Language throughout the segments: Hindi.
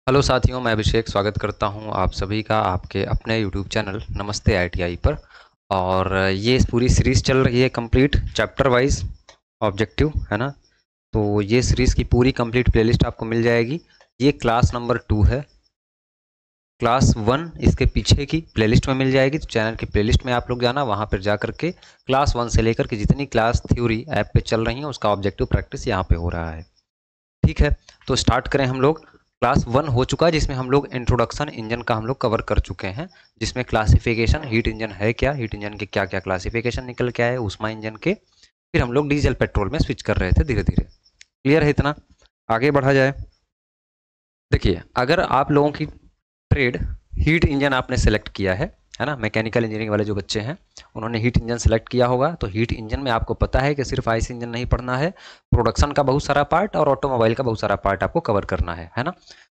हेलो साथियों, मैं अभिषेक स्वागत करता हूं आप सभी का आपके अपने यूट्यूब चैनल नमस्ते आईटीआई पर। और ये पूरी सीरीज़ चल रही है कंप्लीट चैप्टर वाइज ऑब्जेक्टिव, है ना। तो ये सीरीज़ की पूरी कंप्लीट प्लेलिस्ट आपको मिल जाएगी। ये क्लास नंबर 2 है। क्लास 1 इसके पीछे की प्लेलिस्ट में मिल जाएगी, तो चैनल की प्लेलिस्ट में आप लोग जाना, वहाँ पर जा करके क्लास 1 से लेकर के जितनी क्लास थ्योरी ऐप पे चल रही हैं उसका ऑब्जेक्टिव प्रैक्टिस यहाँ पे हो रहा है। ठीक है, तो स्टार्ट करें हम लोग। क्लास 1 हो चुका है जिसमें हम लोग इंट्रोडक्शन इंजन का हम लोग कवर कर चुके हैं, जिसमें क्लासिफिकेशन हीट इंजन है क्या, हीट इंजन के क्या क्या क्लासिफिकेशन निकल के आए, उष्मा इंजन के। फिर हम लोग डीजल पेट्रोल में स्विच कर रहे थे धीरे धीरे। क्लियर है इतना? आगे बढ़ा जाए। देखिए, अगर आप लोगों की ट्रेड हीट इंजन आपने सेलेक्ट किया है ना, मैकेनिकल इंजीनियरिंग वाले जो बच्चे हैं उन्होंने हीट इंजन सेलेक्ट किया होगा। तो हीट इंजन में आपको पता है कि सिर्फ आईसी इंजन नहीं पढ़ना है, प्रोडक्शन का बहुत सारा पार्ट और ऑटोमोबाइल का बहुत सारा पार्ट आपको कवर करना है ना।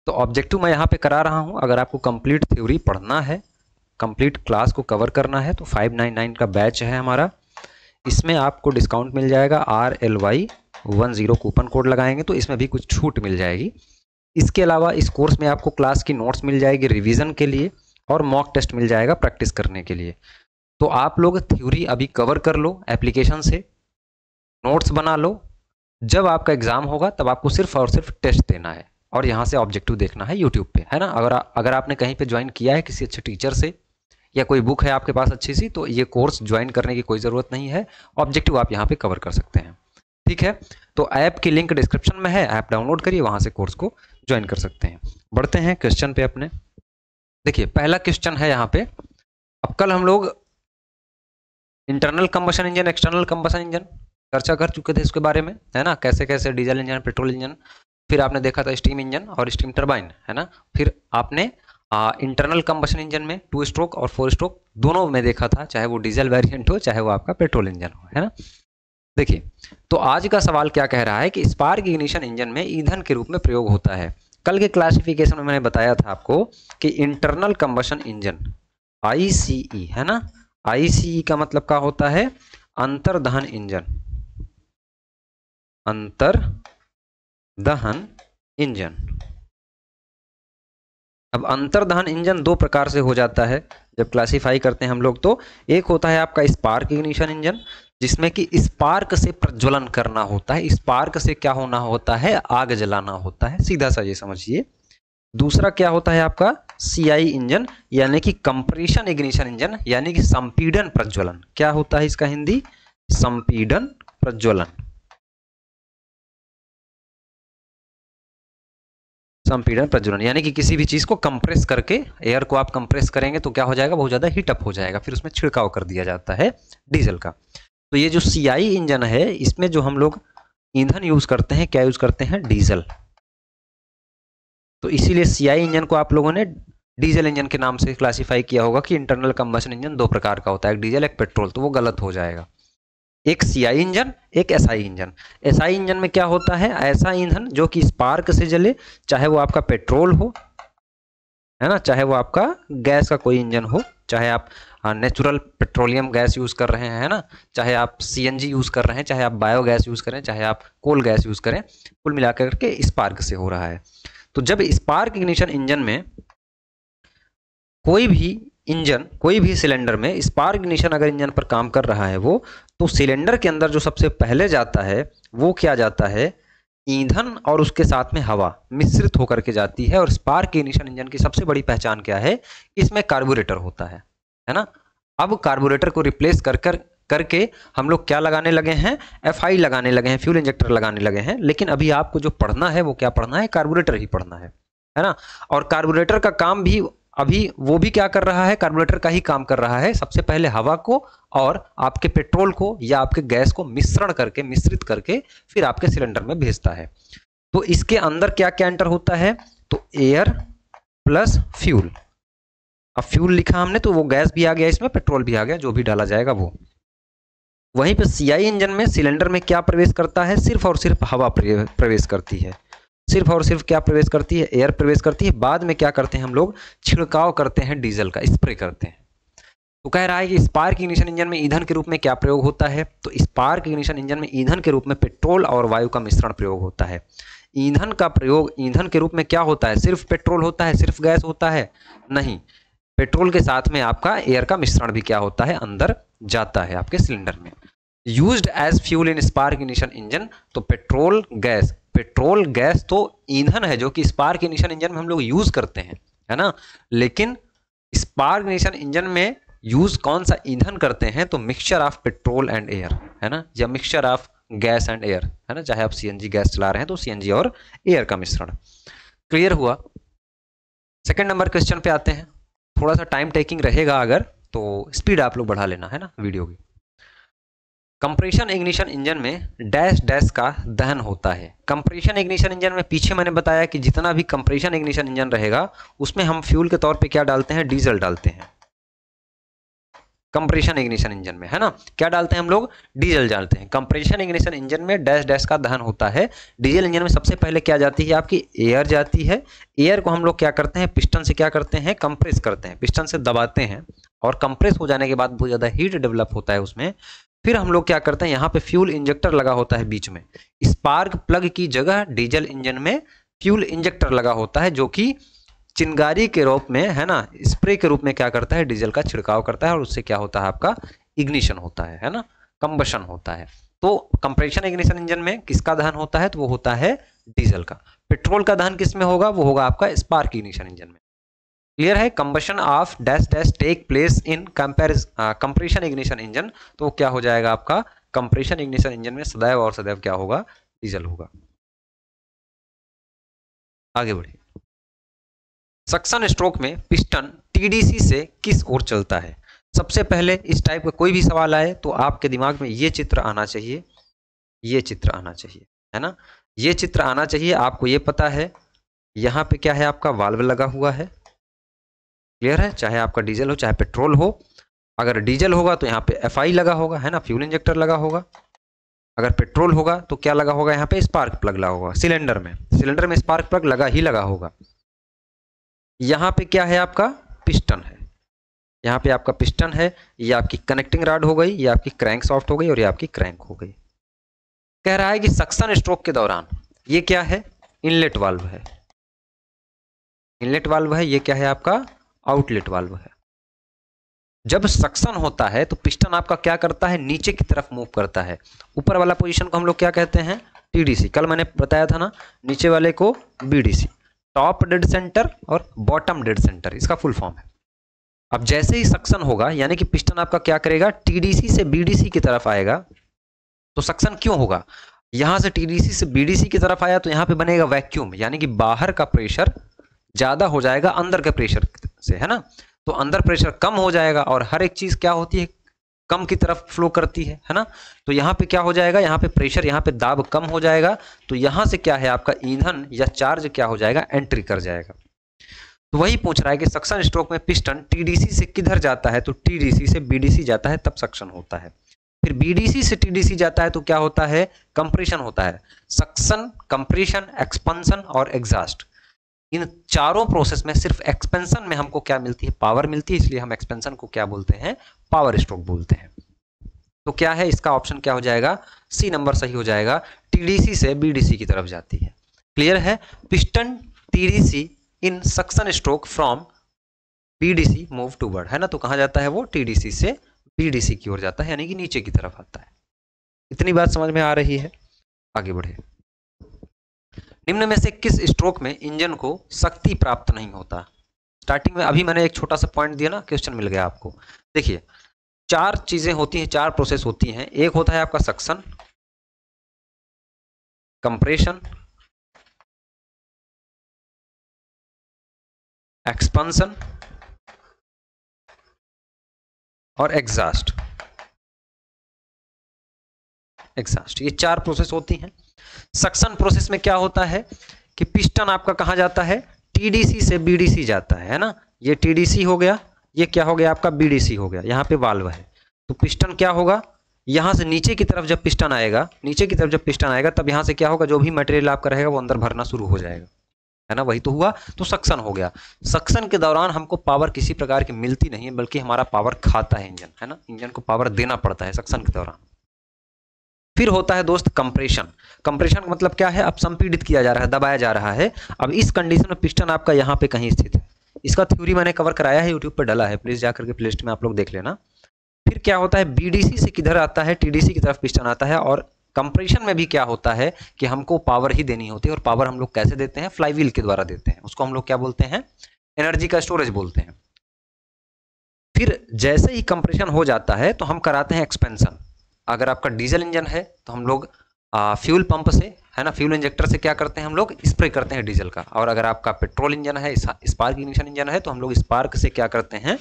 तो ऑब्जेक्टिव मैं यहाँ पे करा रहा हूँ। अगर आपको कंप्लीट थ्योरी पढ़ना है, कंप्लीट क्लास को कवर करना है, तो 599 का बैच है हमारा। इसमें आपको डिस्काउंट मिल जाएगा RLY10 कूपन कोड लगाएंगे तो इसमें भी कुछ छूट मिल जाएगी। इसके अलावा इस कोर्स में आपको क्लास की नोट्स मिल जाएगी रिवीजन के लिए, और मॉक टेस्ट मिल जाएगा प्रैक्टिस करने के लिए। तो आप लोग थ्योरी अभी कवर कर लो एप्लीकेशन से, नोट्स बना लो। जब आपका एग्जाम होगा तब आपको सिर्फ और सिर्फ टेस्ट देना है और यहाँ से ऑब्जेक्टिव देखना है यूट्यूब पे, है ना। अगर आपने कहीं पे ज्वाइन किया है किसी अच्छे टीचर से, या कोई बुक है आपके पास अच्छी सी, तो ये कोर्स ज्वाइन करने की कोई ज़रूरत नहीं है। ऑब्जेक्टिव आप यहाँ पे कवर कर सकते हैं। ठीक है, तो ऐप की लिंक डिस्क्रिप्शन में है, ऐप डाउनलोड करिए, वहाँ से कोर्स को ज्वाइन कर सकते हैं। बढ़ते हैं क्वेश्चन पे अपने। देखिए, पहला क्वेश्चन है यहाँ पे। अब कल हम लोग internal combustion engine, external combustion engine चर्चा कर चुके थे इसके बारे में, है ना। कैसे कैसे डीजल इंजन, पेट्रोल इंजन, फिर आपने देखा था स्टीम इंजन और स्टीम टरबाइन, है ना। फिर आपने इंटरनल कंबशन इंजन में 2 स्ट्रोक और 4 स्ट्रोक दोनों में देखा था, चाहे वो डीजल वेरिएंट हो चाहे वो आपका पेट्रोल इंजन हो, है ना। देखिए, तो आज का सवाल क्या कह रहा है कि स्पार्क इग्निशन इंजन में ईंधन के रूप में प्रयोग होता है। कल के क्लासिफिकेशन में मैंने बताया था आपको कि इंटरनल कंबशन इंजन ICE, है ना। ICE का मतलब क्या होता है? अंतर्दहन इंजन। अंतर्दहन इंजन। अब अंतर्दहन इंजन 2 प्रकार से हो जाता है जब क्लासिफाई करते हैं हम लोग। तो एक होता है आपका स्पार्क इग्निशन इंजन, जिसमें कि स्पार्क से प्रज्वलन करना होता है। स्पार्क से क्या होना होता है? आग जलाना होता है, सीधा सा ये समझिए। दूसरा क्या होता है आपका? CI इंजन, यानी कि कंप्रेशन इग्निशन इंजन, यानी कि संपीड़न प्रज्वलन। क्या होता है इसका हिंदी? संपीड़न प्रज्वलन। संपीड़न प्रज्वलन यानी कि किसी भी चीज को कंप्रेस करके, एयर को आप कंप्रेस करेंगे तो क्या हो जाएगा? बहुत ज्यादा हीट अप हो जाएगा, फिर उसमें छिड़काव कर दिया जाता है डीजल का। तो ये जो CI इंजन है, इसमें जो हम लोग ईंधन यूज करते हैं, क्या यूज करते हैं? डीजल। तो इसीलिए CI इंजन को आप लोगों ने डीजल इंजन के नाम से क्लासिफाई किया होगा कि इंटरनल कंबशन इंजन 2 प्रकार का होता है, एक डीजल एक पेट्रोल। तो वो गलत हो जाएगा। एक CI इंजन, एक SI इंजन। SI इंजन में क्या होता है? ऐसा ईंधन जो कि स्पार्क से जले, चाहे वो आपका पेट्रोल हो, है ना, चाहे वो आपका गैस का कोई इंजन हो, चाहे आप नेचुरल पेट्रोलियम गैस यूज कर रहे हैं, है ना, चाहे आप CNG यूज कर रहे हैं, चाहे आप बायोगैस यूज करें, चाहे आप कोल गैस यूज करें, कुल मिलाकर के स्पार्क से हो रहा है। तो जब स्पार्क इग्निशन इंजन में कोई भी इंजन, कोई भी सिलेंडर में स्पार्क इग्निशन अगर इंजन पर काम कर रहा है वो, तो सिलेंडर के अंदर जो सबसे पहले जाता है वो क्या जाता है? ईंधन और उसके साथ में हवा मिश्रित होकर के जाती है। और स्पार्क इग्निशन इंजन की सबसे बड़ी पहचान क्या है? इसमें कार्बोरेटर होता है ना। अब कार्बोरेटर को रिप्लेस करके हम लोग क्या लगाने लगे हैं? FI लगाने लगे हैं, फ्यूल इंजेक्टर लगाने लगे हैं। लेकिन अभी आपको जो पढ़ना है वो क्या पढ़ना है? कार्बोरेटर ही पढ़ना है ना। और कार्बोरेटर का काम भी अभी वो भी क्या कर रहा है? कार्बोरेटर का ही काम कर रहा है। सबसे पहले हवा को और आपके पेट्रोल को या आपके गैस को मिश्रण करके, मिश्रित करके फिर आपके सिलेंडर में भेजता है। तो इसके अंदर क्या क्या एंटर होता है? तो एयर प्लस फ्यूल। अब फ्यूल लिखा हमने तो वो गैस भी आ गया, इसमें पेट्रोल भी आ गया, जो भी डाला जाएगा वो। वहीं पे CI इंजन में सिलेंडर में क्या प्रवेश करता है? सिर्फ और सिर्फ हवा प्रवेश करती है। सिर्फ और सिर्फ क्या प्रवेश करती है? एयर प्रवेश करती है। बाद में क्या करते हैं हम लोग? छिड़काव करते हैं डीजल का, स्प्रे करते हैं। तो कह रहा है कि स्पार्क इग्निशन इंजन में ईंधन के रूप में क्या प्रयोग होता है? तो स्पार्क इग्निशन इंजन में ईंधन के रूप में पेट्रोल और वायु का मिश्रण प्रयोग होता है। ईंधन का प्रयोग ईंधन के रूप में क्या होता है, सिर्फ पेट्रोल होता है, सिर्फ गैस होता है? नहीं, पेट्रोल के साथ में आपका एयर का मिश्रण भी क्या होता है, अंदर जाता है आपके सिलेंडर में। Used as fuel in spark ignition engine, तो पेट्रोल गैस तो ईंधन है जो कि स्पार्क इग्निशन इंजन में हम लोग यूज करते हैं, है ना। लेकिन स्पार्क इग्निशन इंजन में यूज कौन सा ईंधन करते हैं, तो mixture of petrol and air, है ना, या mixture of gas and air, है ना। चाहे आप सीएनजी गैस चला रहे हैं तो सीएनजी और एयर का मिश्रण। क्लियर हुआ? सेकंड नंबर क्वेश्चन पे आते हैं। थोड़ा सा टाइम टेकिंग रहेगा, अगर तो स्पीड आप लोग बढ़ा लेना, है ना, वीडियो की। कंप्रेशन इग्निशन इंजन में डैश डैश का दहन होता है। कंप्रेशन इग्निशन इंजन में पीछे मैंने बताया कि जितना भी कंप्रेशन इग्निशन इंजन रहेगा उसमें हम फ्यूल के तौर पे क्या डालते हैं, डीजल डालते हैं। कंप्रेशन इग्निशन इंजन में, है ना, क्या डालते हैं हम लोग, डीजल डालते हैं। कंप्रेशन इग्निशन इंजन में डैश डैश का दहन होता है। डीजल इंजन में सबसे पहले क्या जाती है, आपकी एयर जाती है। एयर को हम लोग क्या करते हैं, पिस्टन से क्या करते हैं, कंप्रेस करते हैं, पिस्टन से दबाते हैं, और कंप्रेस हो जाने के बाद बहुत ज़्यादा हीट डेवलप होता है उसमें। फिर हम लोग क्या करते हैं, यहाँ पे फ्यूल इंजेक्टर लगा होता है बीच में। स्पार्क प्लग की जगह डीजल इंजन में फ्यूल इंजेक्टर लगा होता है, जो कि चिंगारी के रूप में, है ना, स्प्रे के रूप में क्या करता है, डीजल का छिड़काव करता है, और उससे क्या होता है, आपका इग्निशन होता है ना, कंबशन होता है। तो कंप्रेशन इग्निशन इंजन में किसका दहन होता है, तो वो होता है डीजल का। पेट्रोल का दहन किस में होगा, वो होगा आपका स्पार्क इग्निशन इंजन में। क्लियर है? Combustion of dash dash take place in compression ignition engine, तो क्या हो जाएगा आपका, कंप्रेशन इग्निशन इंजन में सदैव और सदैव क्या होगा, डीजल होगा। आगे बढ़िए। सक्शन स्ट्रोक में पिस्टन टीडीसी से किस ओर चलता है? सबसे पहले इस टाइप का कोई भी सवाल आए तो आपके दिमाग में ये चित्र आना चाहिए, ये चित्र आना चाहिए, है ना, ये चित्र आना चाहिए। आपको ये पता है यहाँ पे क्या है, आपका वाल्व लगा हुआ है। क्लियर है? चाहे आपका डीजल हो चाहे पेट्रोल हो। अगर डीजल होगा तो यहाँ पे एफआई लगा होगा, है ना, फ्यूल इंजेक्टर लगा होगा। अगर पेट्रोल होगा तो क्या लगा होगा, यहाँ पे स्पार्क प्लग लगा होगा। सिलेंडर में स्पार्क प्लग लगा ही लगा होगा। यहाँ पे क्या है, आपका पिस्टन है, यहाँ पे आपका पिस्टन है। ये आपकी कनेक्टिंग रॉड हो गई, ये आपकी क्रैंक सॉफ्ट हो गई, और ये आपकी क्रैंक हो गई। कह रहा है कि सक्शन स्ट्रोक के दौरान ये क्या है, इनलेट वाल्व है, इनलेट वाल्व है। ये क्या है, आपका आउटलेट वाल्व है। जब सक्शन होता है तो पिस्टन आपका क्या करता है, नीचे की तरफ मूव करता है। ऊपर वाला पोजीशन को हम लोग क्या कहते हैं, टीडीसी। कल मैंने बताया था ना, नीचे वाले को बीडीसी, टॉप डेड सेंटर और बॉटम डेड सेंटर, इसका फुल फॉर्म है। अब जैसे ही सक्शन होगा, यानी कि पिस्टन आपका क्या करेगा, टीडीसी से बीडीसी की तरफ आएगा। तो सक्शन क्यों होगा, यहां से टीडीसी से बीडीसी की तरफ आया तो यहां पे बनेगा वैक्यूम, यानी कि बाहर का प्रेशर ज्यादा हो जाएगा अंदर के प्रेशर से, है ना। तो अंदर प्रेशर कम हो जाएगा, और हर एक चीज क्या होती है, कम की तरफ फ्लो करती है ना। तो यहाँ पे क्या हो जाएगा, यहाँ पे प्रेशर, यहाँ पे दाब कम हो जाएगा। तो यहाँ से क्या है, आपका ईंधन या चार्ज क्या हो जाएगा, एंट्री कर जाएगा। तो वही पूछ रहा है कि सक्शन स्ट्रोक में पिस्टन टीडीसी से किधर जाता है, तो टीडीसी से बीडीसी जाता है, तब सक्शन होता है। फिर बीडीसी से टीडीसी जाता है तो क्या होता है, कंप्रेशन होता है। सक्शन, कंप्रेशन, एक्सपेंशन और एग्जॉस्ट, इन चारों प्रोसेस में सिर्फ एक्सपेंशन में हमको क्या मिलती है, पावर मिलती है। इसलिए हम एक्सपेंशन को क्या बोलते हैं, पावर स्ट्रोक बोलते हैं। तो क्या है, इसका ऑप्शन क्या हो जाएगा, सी नंबर सही हो जाएगा, टीडीसी से बीडीसी की तरफ जाती है। क्लियर है? Piston TDC in suction stroke from BDC move toward, है ना। तो कहां जाता है वो, टीडीसी से बीडीसी की ओर जाता है, यानी कि नीचे की तरफ आता है। इतनी बात समझ में आ रही है? आगे बढ़े। निम्न में से किस स्ट्रोक में इंजन को शक्ति प्राप्त नहीं होता? स्टार्टिंग में अभी मैंने एक छोटा सा पॉइंट दिया ना, क्वेश्चन मिल गया आपको। देखिए, चार चीजें होती हैं, चार प्रोसेस होती हैं। एक होता है आपका सक्शन, कंप्रेशन, एक्सपेंशन और एग्जॉस्ट। ये चार प्रोसेस होती हैं। सक्शन प्रोसेस में क्या होता है कि पिस्टन आपका कहां जाता है, टीडीसी से बीडीसी जाता है ना। ये टीडीसी हो गया, ये क्या हो गया आपका, बीडीसी हो गया। यहाँ पे वाल्व है, तो पिस्टन क्या होगा, यहां से नीचे की तरफ जब पिस्टन आएगा, नीचे की तरफ जब पिस्टन आएगा, तब यहां से क्या होगा, जो भी मटेरियल आपका रहेगा वो अंदर भरना शुरू हो जाएगा, है ना। वही तो हुआ, तो सक्शन हो गया। सक्शन के दौरान हमको पावर किसी प्रकार की मिलती नहीं है, बल्कि हमारा पावर खाता है इंजन, है ना। इंजन को पावर देना पड़ता है सक्शन के दौरान। फिर होता है दोस्त कंप्रेशन। कंप्रेशन का मतलब क्या है, अब संपीड़ित किया जा रहा है, दबाया जा रहा है। अब इस कंडीशन में पिस्टन आपका यहाँ पे कहीं स्थित है। इसका थ्योरी मैंने कवर कराया है, यूट्यूब पर डला है, प्लीज जाकर के प्लेलिस्ट में आप लोग देख लेना। फिर क्या होता है, बीडीसी से किधर आता है, टीडीसी की तरफ पिस्टन आता है। और कंप्रेशन में भी क्या होता है कि हमको पावर ही देनी होती है, और पावर हम लोग कैसे देते हैं, फ्लाईव्हील के द्वारा देते हैं। उसको हम लोग क्या बोलते हैं, एनर्जी का स्टोरेज बोलते हैं। फिर जैसे ही कंप्रेशन हो जाता है तो हम कराते हैं एक्सपेंशन। अगर आपका डीजल इंजन है तो हम लोग फ्यूल पंप से, है ना, फ्यूल इंजेक्टर से क्या करते हैं, हम लोग स्प्रे करते हैं डीजल का। और अगर आपका पेट्रोल इंजन है, स्पार्क इग्निशन इंजन है, तो हम लोग स्पार्क से क्या करते हैं,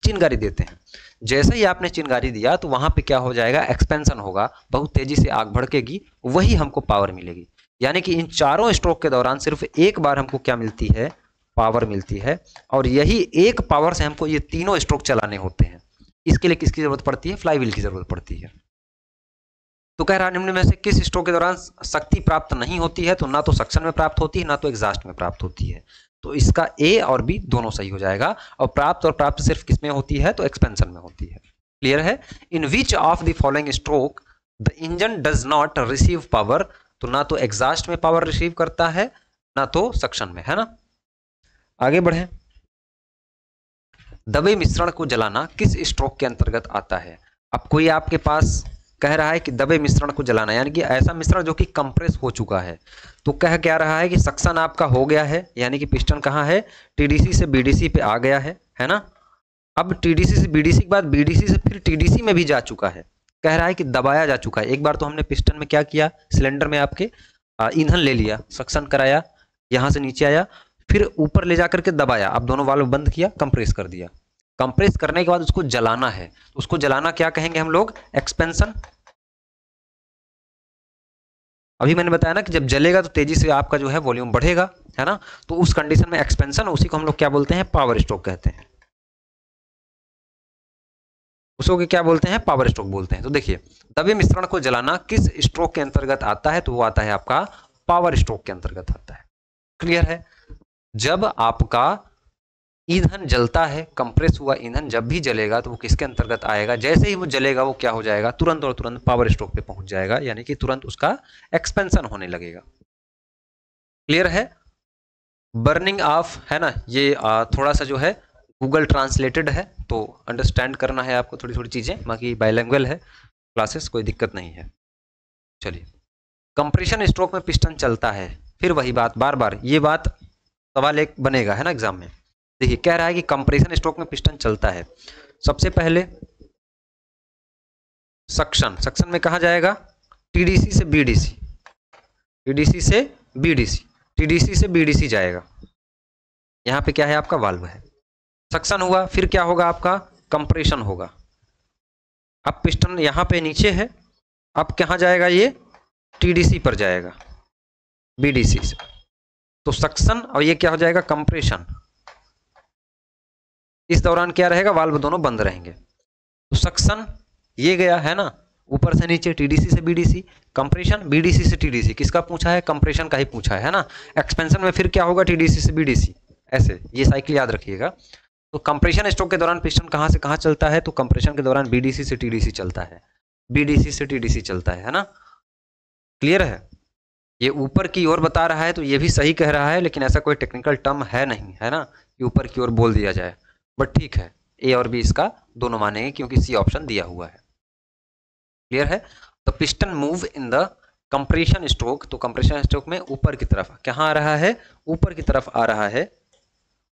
चिंगारी देते हैं। जैसे ही आपने चिंगारी दिया तो वहां पे क्या हो जाएगा, एक्सपेंशन होगा, बहुत तेजी से आग भड़केगी, वही हमको पावर मिलेगी। यानी कि इन चारों स्ट्रोक के दौरान सिर्फ एक बार हमको क्या मिलती है, पावर मिलती है। और यही एक पावर से हमको ये तीनों स्ट्रोक चलाने होते हैं। इसके लिए किसकी जरूरत पड़ती है, फ्लाईव्हील की जरूरत पड़ती है। तो कह रहा निम्न में से किस स्ट्रोक के दौरान शक्ति प्राप्त नहीं होती है, तो ना तो सक्शन में प्राप्त होती है, ना तो एग्जॉस्ट में प्राप्त होती है। तो इसका ए और बी दोनों सही हो जाएगा। और प्राप्त सिर्फ किसमें होती है, तो एक्सपेंशन में होती है। क्लियर है। In which of the following stroke the engine does not receive power, तो ना तो एग्जॉस्ट में पावर रिसीव करता है, ना तो सक्शन में, है ना। आगे बढ़े। दबे मिश्रण को जलाना किस स्ट्रोक के अंतर्गत आता है। अब कोई आपके पास कह रहा है कि दबे मिश्रण को जलाना, यानी कि ऐसा मिश्रण जो कि कंप्रेस हो चुका है। तो कह क्या रहा है कि सक्शन आपका हो गया है, यानी कि पिस्टन कहाँ है, टीडीसी से बीडीसी पे आ गया है ना। अब टीडीसी से बीडीसी के बाद बीडीसी से फिर टीडीसी में भी जा चुका है। कह रहा है कि दबाया जा चुका है। एक बार तो हमने पिस्टन में क्या किया, सिलेंडर में आपके ईंधन ले लिया, सक्शन कराया, यहाँ से नीचे आया, फिर ऊपर ले जाकर के दबाया, अब दोनों वाल्व बंद किया, कंप्रेस कर दिया। कंप्रेस करने के बाद उसको जलाना है, उसको जलाना क्या कहेंगे हम लोग, एक्सपेंशन। अभी मैंने बताया ना कि जब जलेगा तो तेजी से आपका जो है वॉल्यूम बढ़ेगा, है ना। तो उस कंडीशन में एक्सपेंशन, उसी को हम लोग क्या बोलते हैं, पावर स्ट्रोक कहते हैं। उसको क्या बोलते हैं, पावर स्ट्रोक बोलते हैं। तो देखिए, दबे मिश्रण को जलाना किस स्ट्रोक के अंतर्गत आता है, तो वो आता है आपका पावर स्ट्रोक के अंतर्गत आता है। क्लियर है। जब आपका ईंधन जलता है, कंप्रेस हुआ ईंधन जब भी जलेगा तो वो किसके अंतर्गत आएगा, जैसे ही वो जलेगा वो क्या हो जाएगा, तुरंत और तुरंत पावर स्ट्रोक पे पहुंच जाएगा, यानी कि तुरंत उसका एक्सपेंशन होने लगेगा। क्लियर है। बर्निंग ऑफ, है ना, ये थोड़ा सा जो है गूगल ट्रांसलेटेड है, तो अंडरस्टैंड करना है आपको थोड़ी थोड़ी चीजें, बाकी बाइलिंगुअल है क्लासेस, कोई दिक्कत नहीं है। चलिए, कंप्रेशन स्ट्रोक में पिस्टन चलता है, फिर वही बात, बार बार ये बात सवाल एक बनेगा, है ना, एग्जाम में। देखिए, कह रहा है कि कंप्रेशन स्ट्रोक में पिस्टन चलता है, सबसे पहले सक्शन में कहा जाएगा, टीडीसी से बीडीसी, टीडीसी से बीडीसी, टीडीसी से बीडीसी जाएगा। यहां पे क्या है, आपका वाल्व है, सक्शन हुआ, फिर क्या होगा, आपका कंप्रेशन होगा। अब पिस्टन यहां पे नीचे है, अब कहां जाएगा, ये टीडीसी पर जाएगा, बीडीसी से। तो सक्शन और ये क्या हो जाएगा, कंप्रेशन। इस दौरान क्या रहेगा, वाल्व दोनों बंद रहेंगे। तो सक्शन ये गया, है ना, ऊपर से नीचे, टीडीसी से बीडीसी, कंप्रेशन बीडीसी से टीडीसी, किसका पूछा है, कंप्रेशन का ही पूछा है ना। एक्सपेंशन में फिर क्या होगा, टीडीसी से बीडीसी, ऐसे ये साइकिल याद रखिएगा। तो कंप्रेशन स्ट्रोक के दौरान पिस्टन कहां से कहां चलता है, तो कंप्रेशन के दौरान बीडीसी से टीडीसी चलता है, बीडीसी से टीडीसी चलता है ना। क्लियर है। ये ऊपर की ओर बता रहा है तो ये भी सही कह रहा है, लेकिन ऐसा कोई टेक्निकल टर्म है नहीं, है ना, कि ऊपर की ओर बोल दिया जाए, बट ठीक है, ए और बी इसका दोनों मानेंगे क्योंकि सी ऑप्शन दिया हुआ है। क्लियर है। तो piston move in the compression stroke, तो कंप्रेशन स्ट्रोक में ऊपर की तरफ कहाँ आ रहा है, ऊपर की तरफ आ रहा है,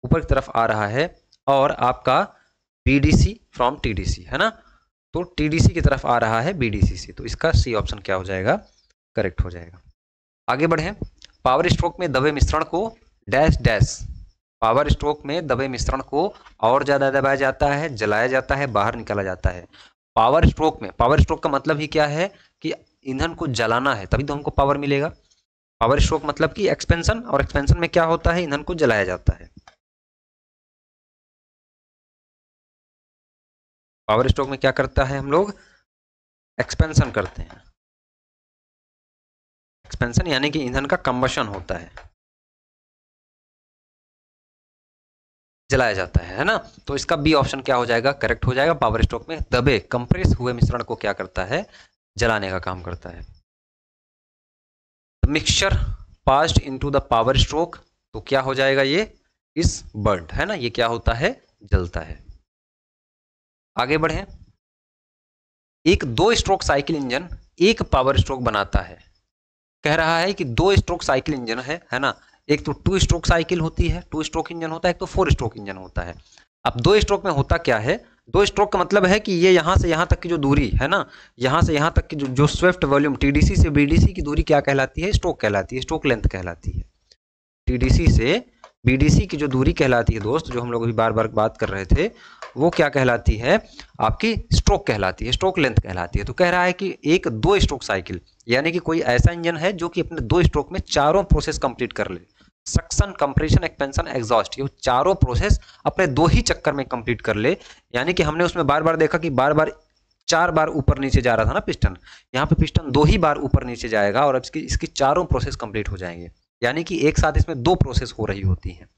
ऊपर की तरफ आ रहा है। और आपका बीडीसी फ्रॉम टीडीसी, है ना, तो टीडीसी की तरफ आ रहा है बीडीसी से, तो इसका सी ऑप्शन क्या हो जाएगा, करेक्ट हो जाएगा। आगे बढ़े। पावर स्ट्रोक में दबे मिश्रण को डैश डैश, पावर स्ट्रोक में दबे मिश्रण को और ज्यादा दबाया जाता है, जलाया जाता है, बाहर निकाला जाता है। पावर स्ट्रोक में, पावर स्ट्रोक का मतलब ही क्या है कि ईंधन को जलाना है, तभी तो हमको पावर मिलेगा। पावर स्ट्रोक मतलब कि एक्सपेंशन, और एक्सपेंशन में क्या होता है, ईंधन को जलाया जाता है। पावर स्ट्रोक में क्या करता है, हम लोग एक्सपेंशन करते हैं। एक्सपेंशन यानी कि ईंधन का कंबशन होता है, जलाया जाता है ना। तो इसका बी ऑप्शन क्या हो जाएगा, करेक्ट हो जाएगा। पावर स्ट्रोक में दबे कंप्रेस हुए मिश्रण को क्या करता है, जलाने का काम करता है। Mixture passed into the power stroke, तो क्या हो जाएगा, ये इस बर्न है ना, ये क्या होता है, जलता है। आगे बढ़े, एक 2 स्ट्रोक साइकिल इंजन एक पावर स्ट्रोक बनाता है। कह रहा है कि 2 स्ट्रोक साइकिल इंजन है ना, एक तो 2 स्ट्रोक साइकिल होती है, 2 स्ट्रोक इंजन होता है, एक तो 4 स्ट्रोक इंजन होता है। अब 2 स्ट्रोक में होता क्या है, 2 स्ट्रोक का मतलब है कि ये यहां से यहां तक की जो दूरी है ना, यहां से यहां तक की जो स्विफ्ट वॉल्यूम टीडीसी से बीडीसी की दूरी क्या कहलाती है, स्ट्रोक कहलाती है, स्ट्रोक लेंथ कहलाती है। टीडीसी से बीडीसी की जो दूरी कहलाती है दोस्त, जो हम लोग अभी बार बार बात कर रहे थे, वो क्या कहलाती है, आपकी स्ट्रोक कहलाती है, स्ट्रोक लेंथ कहलाती है। तो कह रहा है कि एक 2 स्ट्रोक साइकिल, यानी कि कोई ऐसा इंजन है जो कि अपने 2 स्ट्रोक में चारों प्रोसेस कंप्लीट कर ले, सक्शन, कंप्रेशन, एक्सपेंशन, एग्जॉस्ट, ये चारों प्रोसेस अपने 2 ही चक्कर में कंप्लीट कर ले। यानी कि हमने उसमें बार बार देखा कि बार बार 4 बार ऊपर नीचे जा रहा था ना पिस्टन, यहाँ पे पिस्टन 2 ही बार ऊपर नीचे जाएगा और अब इसकी चारों प्रोसेस कंप्लीट हो जाएंगे, यानी कि एक साथ इसमें 2 प्रोसेस हो रही होती हैं।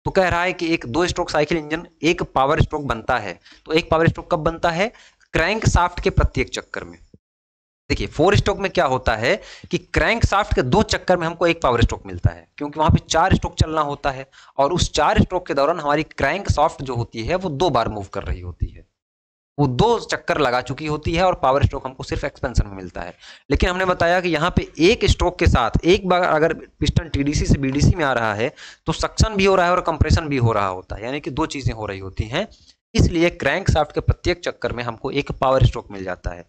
तो कह रहा है कि एक 2 स्ट्रोक साइकिल इंजन एक पावर स्ट्रोक बनता है। तो एक पावर स्ट्रोक कब बनता है, क्रैंक शाफ्ट के प्रत्येक चक्कर में। देखिए 4 स्ट्रोक में क्या होता है कि क्रैंक शाफ्ट के 2 चक्कर में हमको एक पावर स्ट्रोक मिलता है, क्योंकि वहां पे 4 स्ट्रोक चलना होता है और उस 4 स्ट्रोक के दौरान हमारी क्रैंक शाफ्ट जो होती है वो 2 बार मूव कर रही होती है, वो 2 चक्कर लगा चुकी होती है और पावर स्ट्रोक हमको सिर्फ एक्सपेंशन में मिलता है। लेकिन हमने बताया कि यहाँ पे एक स्ट्रोक के साथ एक बार अगर पिस्टन टीडीसी से बीडीसी में आ रहा है तो सक्शन भी हो रहा है और कंप्रेशन भी हो रहा होता है, यानी कि 2 चीजें हो रही होती हैं। इसलिए क्रैंक शाफ्ट के प्रत्येक चक्कर में हमको एक पावर स्ट्रोक मिल जाता है।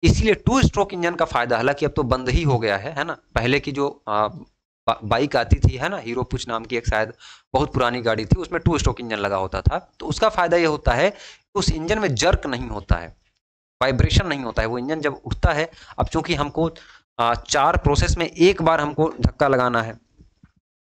इसीलिए 2 स्ट्रोक इंजन का फायदा, हालांकि अब तो बंद ही हो गया है ना, पहले की जो बाइक आती थी है ना, हीरो पुश नाम की एक शायद बहुत पुरानी गाड़ी थी, उसमें 2 स्ट्रोक इंजन लगा होता था। तो उसका फायदा ये होता है उस इंजन में जर्क नहीं होता है, वाइब्रेशन नहीं होता है, वो इंजन जब उठता है, अब चूंकि हमको 4 प्रोसेस में एक बार हमको धक्का लगाना है,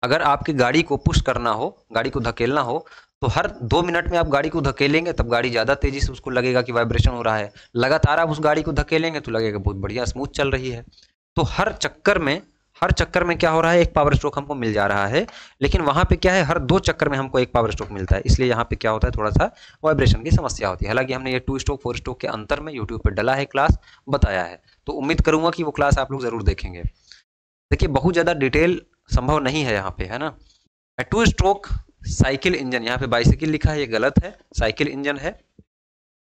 अगर आपकी गाड़ी को पुश करना हो, गाड़ी को धकेलना हो, तो हर 2 मिनट में आप गाड़ी को धकेलेंगे तब गाड़ी ज़्यादा तेजी से उसको लगेगा कि वाइब्रेशन हो रहा है, लगातार आप उस गाड़ी को धकेलेंगे तो लगेगा बहुत बढ़िया स्मूथ चल रही है। तो हर चक्कर में क्या हो रहा है, एक पावर स्ट्रोक हमको मिल जा रहा है। लेकिन वहां पे क्या है, हर 2 चक्कर में हमको एक पावर स्ट्रोक मिलता है, इसलिए यहाँ पे क्या होता है, थोड़ा सा वाइब्रेशन की समस्या होती है। हालांकि हमने ये 2 स्ट्रोक 4 स्ट्रोक के अंतर में यूट्यूब पर डला है, क्लास बताया है, तो उम्मीद करूंगा कि वो क्लास आप लोग जरूर देखेंगे। देखिए बहुत ज्यादा डिटेल संभव नहीं है यहाँ पे, है ना। 2 स्ट्रोक साइकिल इंजन, यहाँ पे बाइसिकल लिखा है, ये गलत है, साइकिल इंजन है।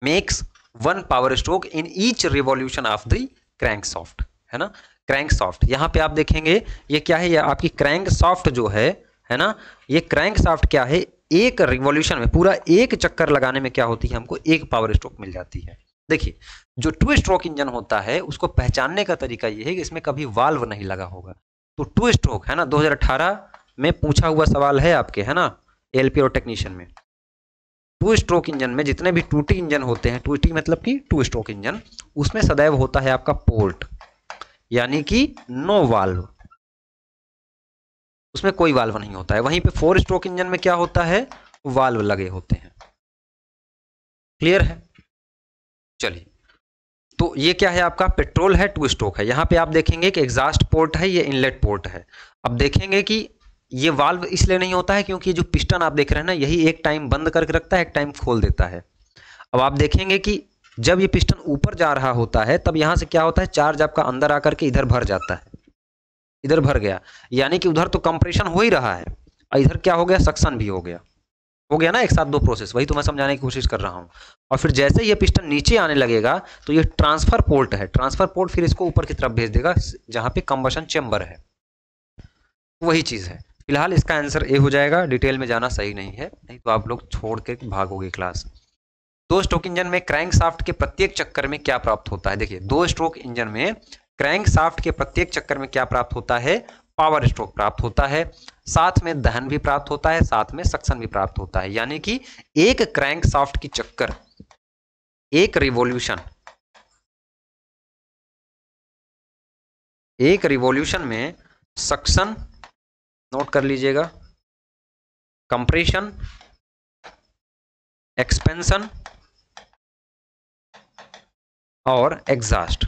Makes 1 power stroke in each revolution of the crank shaft, है ना। क्रैंक शाफ्ट यहाँ पे आप देखेंगे ये क्या है, ये आपकी क्रैंक शाफ्ट जो है ना, ये क्रैंक शाफ्ट क्या है, एक रिवॉल्यूशन में, पूरा एक चक्कर लगाने में क्या होती है, हमको एक पावर स्ट्रोक मिल जाती है। देखिए जो 2 स्ट्रोक इंजन होता है उसको पहचानने का तरीका ये है कि इसमें कभी वाल्व नहीं लगा होगा। तो 2 स्ट्रोक है ना, 2018 में पूछा हुआ सवाल है आपके, है ना, एलपी और टेक्नीशियन में। 2 स्ट्रोक इंजन में जितने भी 2T इंजन होते हैं, 2T मतलब कि 2 स्ट्रोक इंजन, उसमें सदैव होता है आपका पोर्ट, यानी कि नो वाल्व, उसमें कोई वाल्व नहीं होता है। वहीं पे 4 स्ट्रोक इंजन में क्या होता है, वाल्व लगे होते हैं। क्लियर है, चलिए। तो ये क्या है, आपका पेट्रोल है, 2 स्ट्रोक है। यहाँ पे आप देखेंगे कि एग्जॉस्ट पोर्ट है, ये इनलेट पोर्ट है। अब देखेंगे कि ये वाल्व इसलिए नहीं होता है क्योंकि जो पिस्टन आप देख रहे हैं ना, यही एक टाइम बंद करके रखता है, एक टाइम खोल देता है। अब आप देखेंगे कि जब ये पिस्टन ऊपर जा रहा होता है तब यहां से क्या होता है, चार्ज आपका अंदर आकर के इधर भर जाता है, इधर भर गया, यानी कि उधर तो कंप्रेशन हो ही रहा है और इधर क्या हो गया, सक्शन भी हो गया ना, एक साथ 2 प्रोसेस, वही तो मैं समझाने की कोशिश कर रहा हूं। और फिर जैसे ये पिस्टन नीचे आने लगेगा तो ये ट्रांसफर पोर्ट है, ट्रांसफर पोर्ट फिर इसको ऊपर की तरफ भेज देगा जहां पे कंबशन चेंबर है, वही चीज है। फिलहाल इसका आंसर ए हो जाएगा, डिटेल में जाना सही नहीं है, नहीं तो आप लोग छोड़ के भागोगे क्लास। 2 स्ट्रोक इंजन में क्रैंक शाफ्ट के प्रत्येक चक्कर में क्या प्राप्त होता है, देखिए 2 स्ट्रोक इंजन में क्रैंक शाफ्ट के प्रत्येक चक्कर में क्या प्राप्त होता है, पावर स्ट्रोक प्राप्त होता है, साथ में दहन भी प्राप्त होता है, साथ में सक्शन भी प्राप्त होता है। यानी कि एक क्रैंक शाफ्ट की चक्कर, एक रिवॉल्यूशन में सक्शन, नोट कर लीजिएगा, कंप्रेशन, एक्सपेंशन और एग्जॉस्ट,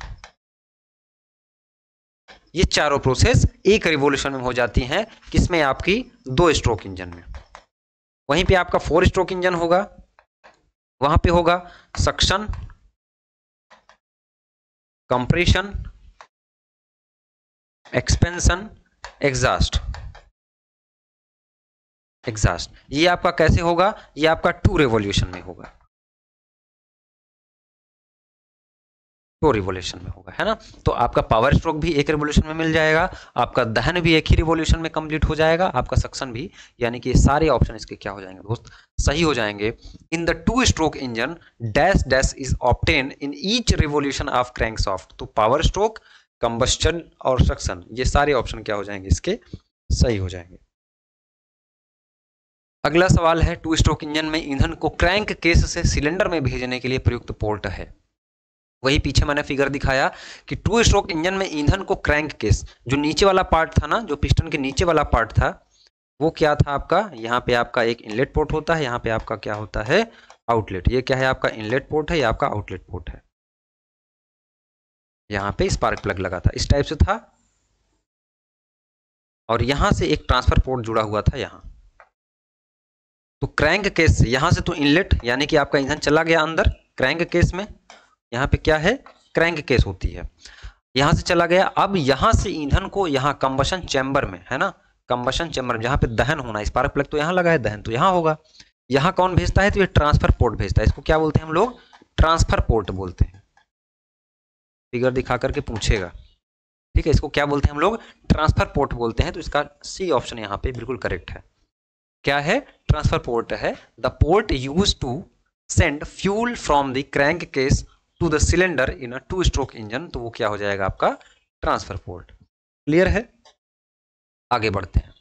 ये चारों प्रोसेस एक रिवॉल्यूशन में हो जाती हैं, किसमें, आपकी 2 स्ट्रोक इंजन में। वहीं पे आपका 4 स्ट्रोक इंजन होगा, वहां पे होगा सक्शन, कंप्रेशन, एक्सपेंशन, एग्जॉस्ट। ये आपका कैसे होगा? ये आपका 2 रिवॉल्यूशन में होगा, 2 रिवॉल्यूशन में होगा, है ना। तो आपका पावर स्ट्रोक भी एक रिवॉल्यूशन में मिल जाएगा, आपका दहन भी एक ही रिवॉल्यूशन में कंप्लीट हो जाएगा, आपका सक्शन भी, यानी कि सारे ऑप्शन इसके क्या हो जाएंगे दोस्त? सही हो जाएंगे। In the 2 stroke engine dash dash is obtain in each revolution of crankshaft. तो पावर स्ट्रोक, कंबस्टन और सक्शन, ये सारे ऑप्शन क्या हो जाएंगे? इसके सही हो जाएंगे। अगला सवाल है, 2 स्ट्रोक इंजन में ईंधन को क्रैंक केस से सिलेंडर में भेजने के लिए प्रयुक्त पोर्ट है। वही पीछे मैंने फिगर दिखाया कि 2 स्ट्रोक इंजन में ईंधन को क्रैंक केस, जो नीचे वाला पार्ट था ना, जो पिस्टन के नीचे वाला पार्ट था, वो क्या था आपका? यहाँ पे आपका एक इनलेट पोर्ट होता है, यहाँ पे आपका क्या होता है? आउटलेट। ये क्या है? आपका इनलेट पोर्ट है, ये आपका आउटलेट पोर्ट है। यहाँ पे स्पार्क प्लग लगा था, इस टाइप से था, और यहां से एक ट्रांसफर पोर्ट जुड़ा हुआ था यहाँ। तो क्रैंक केस से, यहां से तो इनलेट, यानी कि आपका ईंधन चला गया अंदर क्रैंक केस में, यहाँ पे क्या है? क्रैंक केस होती है, यहां से चला गया। अब यहां से ईंधन को यहाँ कंबशन चैम्बर में, है ना, कंबशन चैम्बर जहां पे दहन होना है, स्पार्क प्लग तो यहाँ लगा है, दहन तो यहाँ होगा। यहाँ कौन भेजता है? तो ये ट्रांसफर पोर्ट भेजता है। इसको क्या बोलते हैं हम लोग? ट्रांसफर पोर्ट बोलते हैं। फिगर दिखा करके पूछेगा, ठीक है, इसको क्या बोलते हैं हम लोग? ट्रांसफर पोर्ट बोलते हैं। तो इसका सी ऑप्शन यहाँ पे बिल्कुल करेक्ट है। क्या है? ट्रांसफर पोर्ट है। The port use to send fuel from the crank case to the cylinder in a 2 stroke engine. तो वो क्या हो जाएगा? आपका ट्रांसफर पोर्ट। क्लियर है? आगे बढ़ते हैं।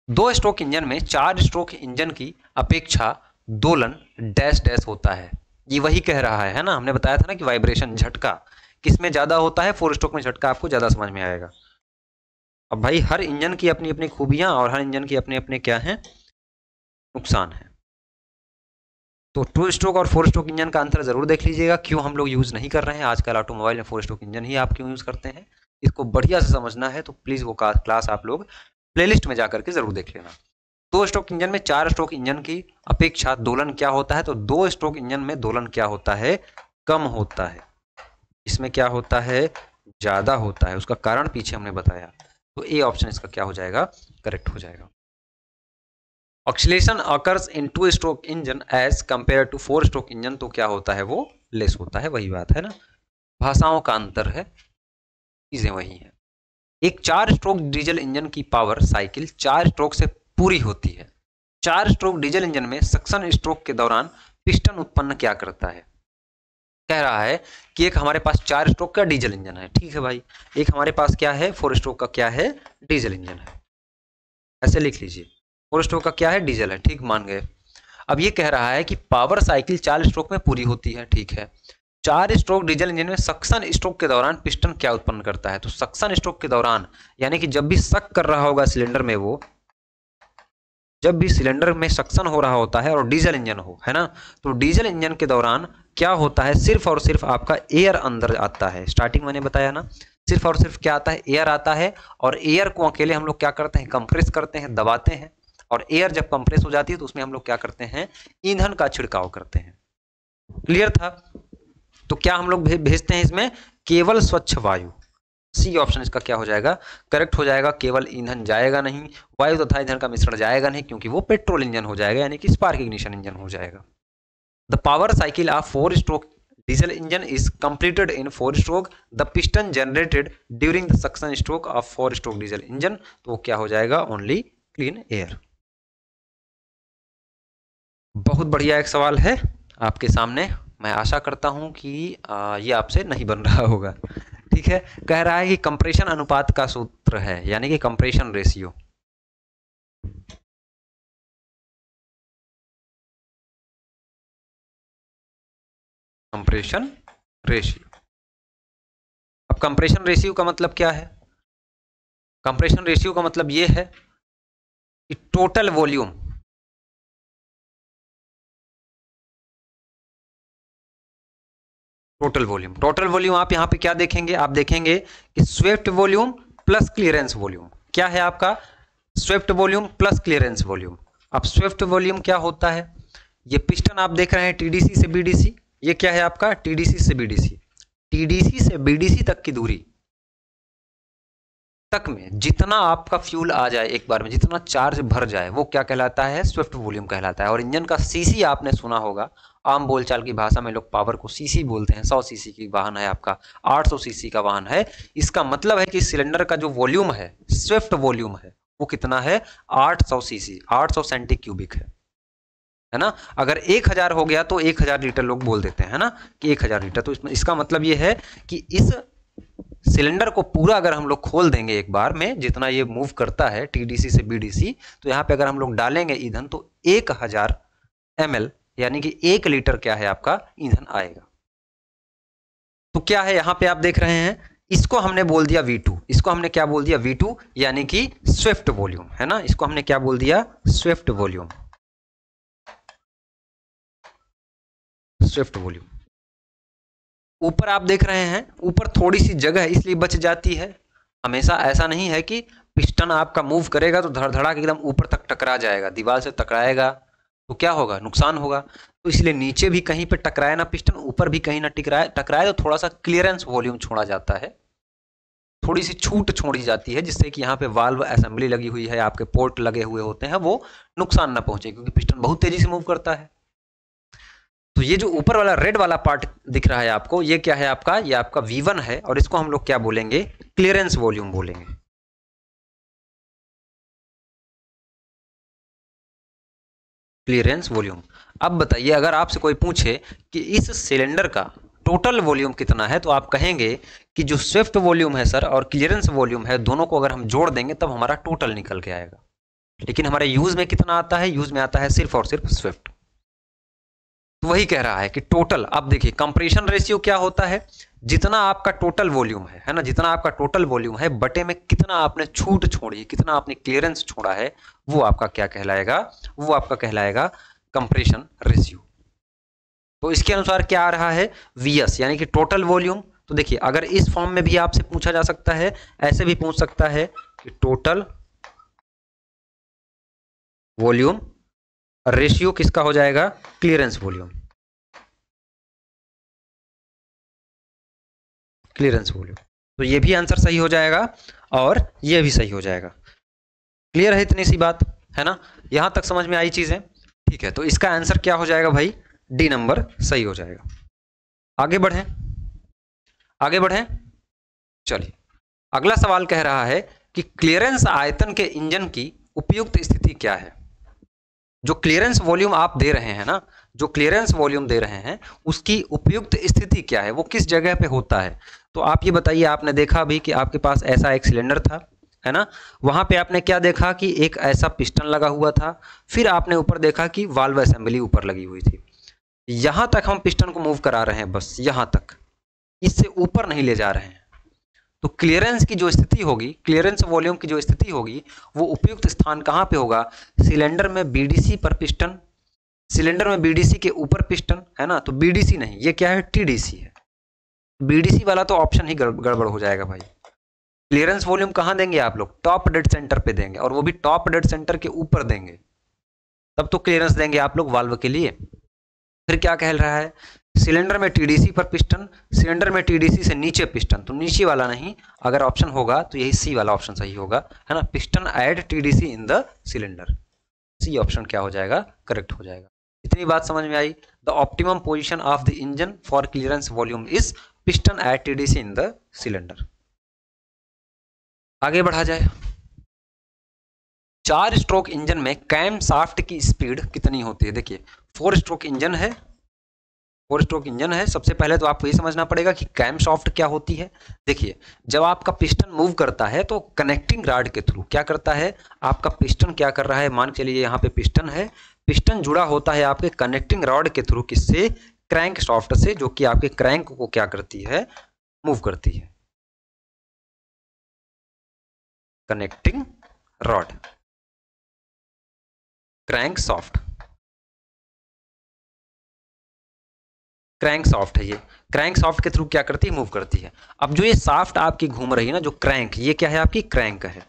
2 स्ट्रोक इंजन में 4 स्ट्रोक इंजन की अपेक्षा दोलन डैश डैश होता है। ये वही कह रहा है ना, हमने बताया था ना कि वाइब्रेशन, झटका किसमें ज्यादा होता है? 4 स्ट्रोक में झटका आपको ज्यादा समझ में आएगा। अब भाई हर इंजन की अपनी अपनी खूबियां और हर इंजन की अपने अपने क्या है? नुकसान है। तो 2 स्ट्रोक और 4 स्ट्रोक इंजन का अंतर जरूर देख लीजिएगा, क्यों हम लोग यूज नहीं कर रहे हैं आजकल ऑटोमोबाइल में 4 स्ट्रोक इंजन ही आप क्यों यूज करते हैं। इसको बढ़िया से समझना है तो प्लीज वो क्लास आप लोग प्लेलिस्ट में जाकर के जरूर देख लेना। 2 स्ट्रोक इंजन में 4 स्ट्रोक इंजन की अपेक्षा दोलन क्या होता है? तो 2 स्ट्रोक इंजन में दोलन क्या होता है? कम होता है। इसमें क्या होता है? ज्यादा होता है। उसका कारण पीछे हमने बताया। तो ए ऑप्शन इसका क्या हो जाएगा? करेक्ट हो जाएगा। Oscillation occurs in 2 stroke engine as compare to 4 stroke engine. तो क्या होता है? वो लेस होता है। वही बात है ना, भाषाओं का अंतर है, चीजें वही हैं। एक 4 स्ट्रोक डीजल इंजन की पावर साइकिल 4 स्ट्रोक से पूरी होती है। 4 स्ट्रोक डीजल इंजन में सक्शन स्ट्रोक के दौरान पिस्टन उत्पन्न क्या करता है? कह रहा है कि एक हमारे पास 4 स्ट्रोक का डीजल इंजन है, ठीक है भाई, एक हमारे पास क्या है? 4 स्ट्रोक का क्या है? डीजल इंजन है। ऐसे लिख लीजिए, 4 स्ट्रोक का क्या है? डीजल है, ठीक, मान गए। अब ये कह रहा है कि पावर साइकिल 4 स्ट्रोक में पूरी होती है, ठीक है। 4 स्ट्रोक डीजल इंजन में सक्शन स्ट्रोक के दौरान पिस्टन क्या उत्पन्न करता है? तो सक्शन स्ट्रोक के दौरान, यानी कि जब भी सक कर रहा होगा सिलेंडर में, वो जब भी सिलेंडर में सक्शन हो रहा होता है और डीजल इंजन हो, है ना, तो डीजल इंजन के दौरान क्या होता है? सिर्फ और सिर्फ आपका एयर अंदर आता है। स्टार्टिंग मैंने बताया ना, सिर्फ और सिर्फ क्या आता है? एयर आता है। और एयर को अकेले हम लोग क्या करते हैं? कंप्रेस करते हैं, दबाते हैं। और एयर जब कंप्रेस हो जाती है तो उसमें हम लोग क्या करते हैं? ईंधन का छिड़काव करते हैं। क्लियर था? तो क्या हम लोग भेजते हैं इसमें? केवल स्वच्छ वायु। सी ऑप्शन इसका क्या हो जाएगा? करेक्ट हो जाएगा। केवल ईंधन जाएगा नहीं, वायु तथा ईंधन का मिश्रण जाएगा नहीं, क्योंकि वो पेट्रोल इंजन हो जाएगा, यानी कि स्पार्क इग्निशन इंजन हो जाएगा। The power cycle of 4 stroke diesel engine is completed in 4 stroke. The piston generated during the suction stroke of 4 stroke diesel engine. तो क्या हो जाएगा? Only clean air. बहुत बढ़िया एक सवाल है आपके सामने। मैं आशा करता हूं कि ये आपसे नहीं बन रहा होगा, ठीक है। कह रहा है कि कंप्रेशन अनुपात का सूत्र है, यानी कि कंप्रेशन रेशियो। Compression ratio. अब कंप्रेशन रेशियो का मतलब क्या है? कंप्रेशन रेशियो का मतलब ये है कि टोटल वॉल्यूम, टोटल वॉल्यूम आप यहां पे क्या देखेंगे? आप देखेंगे कि swept volume plus clearance volume. क्या है आपका? Swept volume plus clearance volume. अब स्वेप्ट वॉल्यूम क्या होता है? ये पिस्टन आप देख रहे हैं टीडीसी से बीडीसी, ये क्या है आपका? टीडीसी से बीडीसी। टीडीसी से बीडीसी तक की दूरी तक में जितना आपका फ्यूल आ जाए एक बार में, जितना चार्ज भर जाए, वो क्या कहलाता है? स्विफ्ट वॉल्यूम कहलाता है। और इंजन का सीसी आपने सुना होगा, आम बोलचाल की भाषा में लोग पावर को सीसी बोलते हैं। 100 सीसी की वाहन है आपका, 800 सीसी का वाहन है। इसका मतलब है कि सिलेंडर का जो वॉल्यूम है, स्विफ्ट वॉल्यूम है, वो कितना है? 800 सीसी, 800 सेंटी क्यूबिक है ना। अगर 1000 हो गया तो 1000 लीटर लोग बोल देते हैं, है ना, कि 1000 लीटर। तो इसका मतलब ये है कि इस सिलेंडर को पूरा अगर हम लोग खोल देंगे एक बार में, जितना ये मूव करता है टीडीसी से बीडीसी, तो यहाँ पे अगर हम लोग डालेंगे ईंधन तो 1000 ml यानी कि 1 लीटर क्या है आपका ईंधन आएगा। तो क्या है यहाँ पे आप देख रहे हैं, इसको हमने बोल दिया V2, इसको हमने क्या बोल दिया? V2 यानी कि स्विफ्ट वॉल्यूम, है ना। इसको हमने क्या बोल दिया? Swift volume, Swift volume. ऊपर आप देख रहे हैं, ऊपर थोड़ी सी जगह इसलिए बच जाती है। हमेशा ऐसा नहीं है कि पिस्टन आपका मूव करेगा तो धड़धड़ा के एकदम ऊपर तक टकरा जाएगा, दीवार से टकराएगा तो क्या होगा? नुकसान होगा। तो इसलिए नीचे भी कहीं पे टकराए ना पिस्टन, ऊपर भी कहीं ना टकराए तो थोड़ा सा क्लियरेंस वॉल्यूम छोड़ा जाता है, थोड़ी सी छूट छोड़ी जाती है, जिससे कि यहाँ पे वाल्व असेंबली लगी हुई है, आपके पोर्ट लगे हुए होते हैं, वो नुकसान ना पहुंचे, क्योंकि पिस्टन बहुत तेजी से मूव करता है। तो ये जो ऊपर वाला रेड वाला पार्ट दिख रहा है आपको, ये क्या है आपका? ये आपका V1 है, और इसको हम लोग क्या बोलेंगे? क्लियरेंस वॉल्यूम बोलेंगे। Clearance volume. अब बताइए, अगर आपसे कोई पूछे कि इस सिलेंडर का टोटल वॉल्यूम कितना है, तो आप कहेंगे कि जो स्विफ्ट वॉल्यूम है सर और क्लियरेंस वॉल्यूम है, दोनों को अगर हम जोड़ देंगे तब हमारा टोटल निकल के आएगा। लेकिन हमारे यूज में कितना आता है? यूज में आता है सिर्फ और सिर्फ स्विफ्ट। तो वही कह रहा है कि टोटल, अब देखिए कंप्रेशन रेशियो क्या होता है? जितना आपका टोटल वॉल्यूम है ना, जितना आपका टोटल वॉल्यूम है बटे में कितना आपने छूट छोड़ी, कितना आपने क्लियरेंस छोड़ा है, वो आपका क्या कहलाएगा? वो आपका कहलाएगा कंप्रेशन रेशियो। तो इसके अनुसार क्या आ रहा है? VS यानी कि टोटल वॉल्यूम। तो देखिए, अगर इस फॉर्म में भी आपसे पूछा जा सकता है, ऐसे भी पूछ सकता है कि टोटल वॉल्यूम रेशियो किसका हो जाएगा? Clearance volume, clearance volume. तो ये भी आंसर सही हो जाएगा और ये भी सही हो जाएगा। क्लियर है इतनी सी बात, है ना? यहां तक समझ में आई चीजें? ठीक है, तो इसका आंसर क्या हो जाएगा भाई? डी नंबर सही हो जाएगा। आगे बढ़ें, आगे बढ़ें। चलिए, अगला सवाल कह रहा है कि क्लियरेंस आयतन के इंजन की उपयुक्त स्थिति क्या है? जो क्लियरेंस वॉल्यूम आप दे रहे हैं ना, जो क्लियरेंस वॉल्यूम दे रहे हैं, उसकी उपयुक्त स्थिति क्या है? वो किस जगह पे होता है? तो आप ये बताइए। आपने देखा भी कि आपके पास ऐसा एक सिलेंडर था, है ना, वहां पे आपने क्या देखा कि एक ऐसा पिस्टन लगा हुआ था, फिर आपने ऊपर देखा कि वाल्व असेंबली ऊपर लगी हुई थी। यहां तक हम पिस्टन को मूव करा रहे हैं, बस यहां तक, इससे ऊपर नहीं ले जा रहे हैं। तो क्लियरेंस की जो स्थिति होगी, क्लियरेंस वॉल्यूम की जो स्थिति होगी, वो उपयुक्त स्थान कहां पे होगा? सिलेंडर में बीडीसी पर पिस्टन, सिलेंडर में बीडीसी के ऊपर पिस्टन, है ना। तो बीडीसी नहीं, ये क्या है? टीडीसी है। बीडीसी वाला तो ऑप्शन ही गड़बड़ हो जाएगा भाई। क्लियरेंस वॉल्यूम कहां देंगे आप लोग? टॉप डेड सेंटर पे देंगे, और वो भी टॉप डेड सेंटर के ऊपर देंगे, तब तो क्लियरेंस देंगे आप लोग वाल्व के लिए। फिर क्या कह रहा है? सिलेंडर में टीडीसी पर पिस्टन, सिलेंडर में टीडीसी से नीचे पिस्टन, तो नीचे वाला नहीं, अगर ऑप्शन होगा तो यही सी वाला ऑप्शन सही होगा, है ना। Piston at TDC in the cylinder, C option क्या हो जाएगा? करेक्ट हो जाएगा। इतनी बात समझ में आई? The optimum position of the engine for clearance volume is piston at TDC in the cylinder. आगे बढ़ा जाए। 4 स्ट्रोक इंजन में कैम शाफ्ट की स्पीड कितनी होती है? देखिए, 4 स्ट्रोक इंजन है, 4 स्ट्रोक इंजन है। सबसे पहले तो आपको ये समझना पड़ेगा कि कैम शाफ्ट क्या होती है। देखिए, जब आपका पिस्टन मूव करता है तो कनेक्टिंग रॉड के थ्रू क्या करता है? आपका पिस्टन क्या कर रहा है? मान के चलिए यहाँ पे पिस्टन है, पिस्टन जुड़ा होता है आपके कनेक्टिंग रॉड के थ्रू, किससे? क्रैंक शाफ्ट से, जो कि आपके क्रैंक को क्या करती है? मूव करती है। Connecting rod, crank shaft, crank shaft है ये। क्रैंक शाफ्ट के थ्रू क्या करती है? मूव करती है। अब जो ये शाफ्ट आपकी घूम रही है ना, जो क्रैंक, ये क्या है? आपकी क्रैंक है।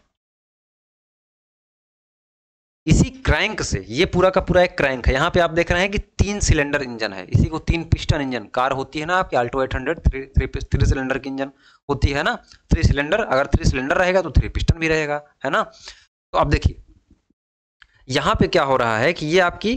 इसी क्रैंक से, ये पूरा का पूरा एक क्रैंक है। यहाँ पे आप देख रहे हैं कि 3 सिलेंडर इंजन है, इसी को 3 पिस्टन इंजन कार होती है ना आपकी अल्टो 800 3 सिलेंडर की इंजन होती है ना, 3 सिलेंडर। अगर 3 सिलेंडर रहेगा तो 3 पिस्टन भी रहेगा, है ना। तो अब देखिए यहाँ पे क्या हो रहा है कि ये आपकी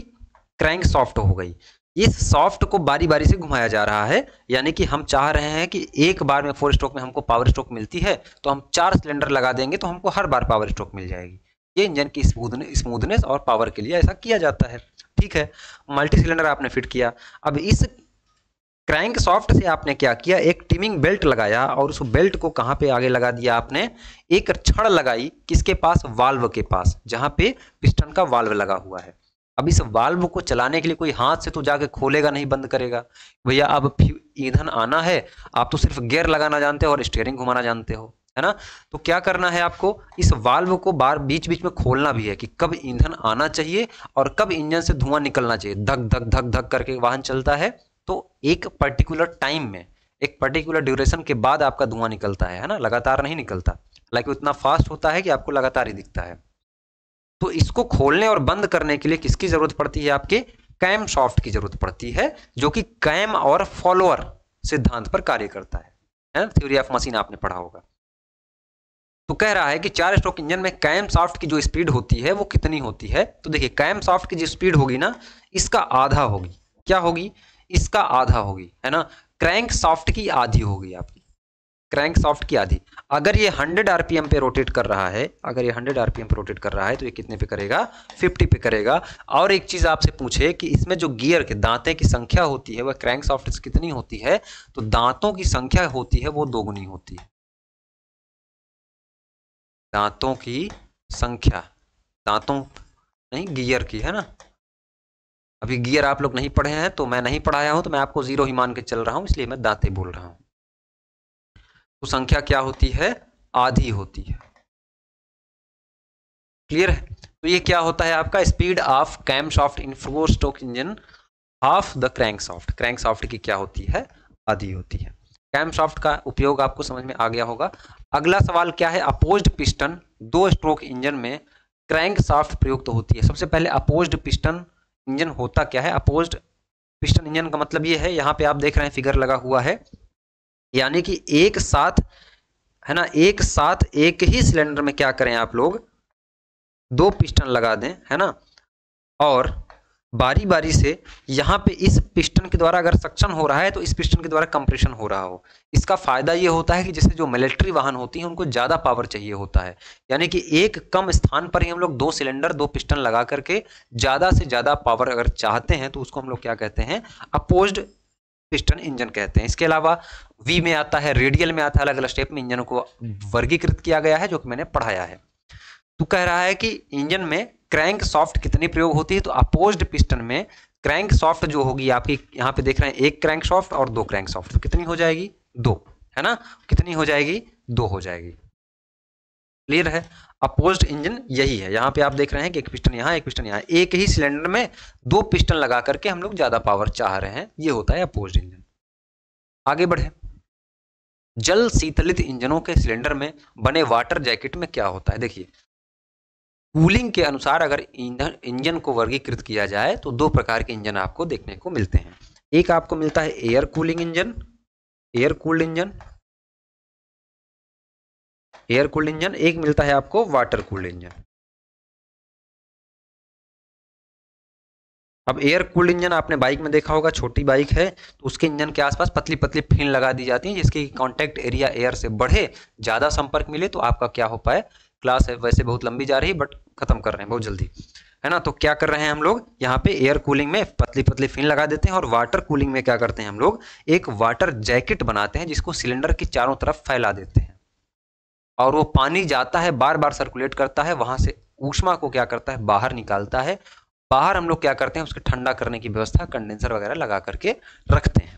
क्रैंक सॉफ्ट हो गई। इस सॉफ्ट को बारी बारी से घुमाया जा रहा है, यानी कि हम चाह रहे हैं कि एक बार में 4 स्ट्रोक में हमको पावर स्ट्रोक मिलती है, तो हम 4 सिलेंडर लगा देंगे तो हमको हर बार पावर स्ट्रोक मिल जाएगी। ये इंजन की स्मूथनेस और पावर के लिए ऐसा किया जाता है, ठीक है। मल्टी सिलेंडर आपने फिट किया। अब इस क्रैंक सॉफ्ट से आपने क्या किया, एक टिमिंग बेल्ट लगाया और उस बेल्ट को कहाँ पे आगे लगा दिया आपने, एक छड़ लगाई किसके पास, वाल्व के पास, जहां पे पिस्टन का वाल्व लगा हुआ है। अब इस वाल्व को चलाने के लिए कोई हाथ से तो जाके खोलेगा नहीं, बंद करेगा भैया। अब ईंधन आना है, आप तो सिर्फ गियर लगाना जानते हो और स्टीयरिंग घुमाना जानते हो, है ना। तो क्या करना है आपको, इस वाल्व को बार बीच बीच में खोलना भी है कि कब ईंधन आना चाहिए और कब इंजन से धुआं निकलना चाहिए। धक धक धक धक करके वाहन चलता है, तो एक पर्टिकुलर टाइम में, एक पर्टिकुलर ड्यूरेशन के बाद आपका धुआं निकलता है ना, लगातार नहीं निकलता। हालांकि उतना फास्ट होता है कि आपको लगातार ही दिखता है। तो इसको खोलने और बंद करने के लिए किसकी जरूरत पड़ती है, आपके कैम सॉफ्ट की जरूरत पड़ती है, जो कि कैम और फॉलोअर सिद्धांत पर कार्य करता है। थ्योरी ऑफ मशीन आपने पढ़ा होगा। तो कह रहा है कि 4 स्ट्रोक इंजन में कैम सॉफ्ट की जो स्पीड होती है वो कितनी होती है। तो देखिए कैम सॉफ्ट की जो स्पीड होगी ना, इसका आधा होगी। क्या होगी, इसका आधा होगी, है ना। क्रैंक सॉफ्ट की आधी होगी आपकी, क्रैंक सॉफ्ट की आधी। अगर ये 100 आरपीएम पे रोटेट कर रहा है, अगर ये 100 आरपीएम पे रोटेट कर रहा है तो ये कितने पे करेगा, 50 पे करेगा। और एक चीज आपसे पूछे कि इसमें जो गियर के दांते की संख्या होती है वह क्रैंक सॉफ्ट से कितनी होती है, तो दांतों की संख्या होती है वो 2 गुनी होती है। दांतों की संख्या, दांतों नहीं गियर की, है ना। अभी गियर आप लोग नहीं पढ़े हैं, तो मैं नहीं पढ़ाया हूं, तो मैं आपको 0 ही मान के चल रहा हूं, इसलिए मैं दांते बोल रहा हूं। तो संख्या क्या होती है, आधी होती है। क्लियर है। तो ये क्या होता है आपका, speed of camshaft in 4 stroke engine of the crankshaft. Crankshaft की क्या होती है, आधी होती है। कैम सॉफ्ट का उपयोग आपको समझ में आ गया होगा। अगला सवाल क्या है, अपोज्ड पिस्टन 2 स्ट्रोक इंजन में क्रैंक सॉफ्ट प्रयुक्त होती है। सबसे पहले अपोज्ड पिस्टन इंजन होता क्या है। अपोज्ड पिस्टन इंजन का मतलब ये है, यहाँ पे आप देख रहे हैं फिगर लगा हुआ है, यानी कि एक साथ, है ना, एक साथ एक ही सिलेंडर में क्या करें आप लोग, 2 पिस्टन लगा दें, है ना। और बारी बारी से यहाँ पे इस पिस्टन के द्वारा अगर सक्शन हो रहा है तो इस पिस्टन के द्वारा कंप्रेशन हो रहा हो। इसका फायदा ये होता है कि जैसे जो मिलिट्री वाहन होती हैं उनको ज़्यादा पावर चाहिए होता है, यानी कि एक कम स्थान पर ही हम लोग 2 सिलेंडर 2 पिस्टन लगा करके ज़्यादा से ज़्यादा पावर अगर चाहते हैं तो उसको हम लोग क्या कहते हैं, अपोज्ड पिस्टन इंजन कहते हैं। इसके अलावा वी में आता है, रेडियल में आता है, अलग अलग स्टेप में इंजनों को वर्गीकृत किया गया है, जो कि मैंने पढ़ाया है। तो कह रहा है कि इंजन में क्रैंक सॉफ्ट कितनी प्रयोग होती है, तो अपोज्ड पिस्टन में क्रैंक सॉफ्ट जो होगी आपकी, यहाँ पे देख रहे हैं 1 क्रैंक सॉफ्ट और 2 क्रैंक सॉफ्ट, तो कितनी हो जाएगी, 2, है ना। कितनी हो जाएगी, 2 हो जाएगी। क्लियर है। अपोज्ड इंजन यही है, यहाँ पे आप देख रहे हैं कि एक पिस्टन यहाँ, एक पिस्टन यहाँ, एक ही सिलेंडर में 2 पिस्टन लगा करके हम लोग ज्यादा पावर चाह रहे हैं, ये होता है अपोज्ड इंजन। आगे बढ़े। जल शीतलित इंजनों के सिलेंडर में बने वाटर जैकेट में क्या होता है। देखिए कूलिंग के अनुसार अगर इंजन को वर्गीकृत किया जाए तो 2 प्रकार के इंजन आपको देखने को मिलते हैं। एक आपको मिलता है air cooling engine, air cooled engine, air cooled engine. एक मिलता है आपको वाटर कूल्ड इंजन। अब एयर कूल्ड इंजन आपने बाइक में देखा होगा, छोटी बाइक है तो उसके इंजन के आसपास पतली पतली फिन लगा दी जाती है, जिसकी कॉन्टैक्ट एरिया एयर से बढ़े, ज्यादा संपर्क मिले, तो आपका क्या हो पाए। क्लास है वैसे बहुत लंबी जा रही है बट खत्म कर रहे हैं बहुत जल्दी, है ना। तो क्या कर रहे हैं हम लोग, यहाँ पे एयर कूलिंग में पतली पतली फिन लगा देते हैं, और वाटर कूलिंग में क्या करते हैं हम लोग, एक वाटर जैकेट बनाते हैं जिसको सिलेंडर की चारों तरफ फैला देते हैं, और वो पानी जाता है, बार बार सर्कुलेट करता है, वहां से ऊष्मा को क्या करता है, बाहर निकालता है। बाहर हम लोग क्या करते हैं, उसके ठंडा करने की व्यवस्था कंडेंसर वगैरह लगा करके रखते हैं।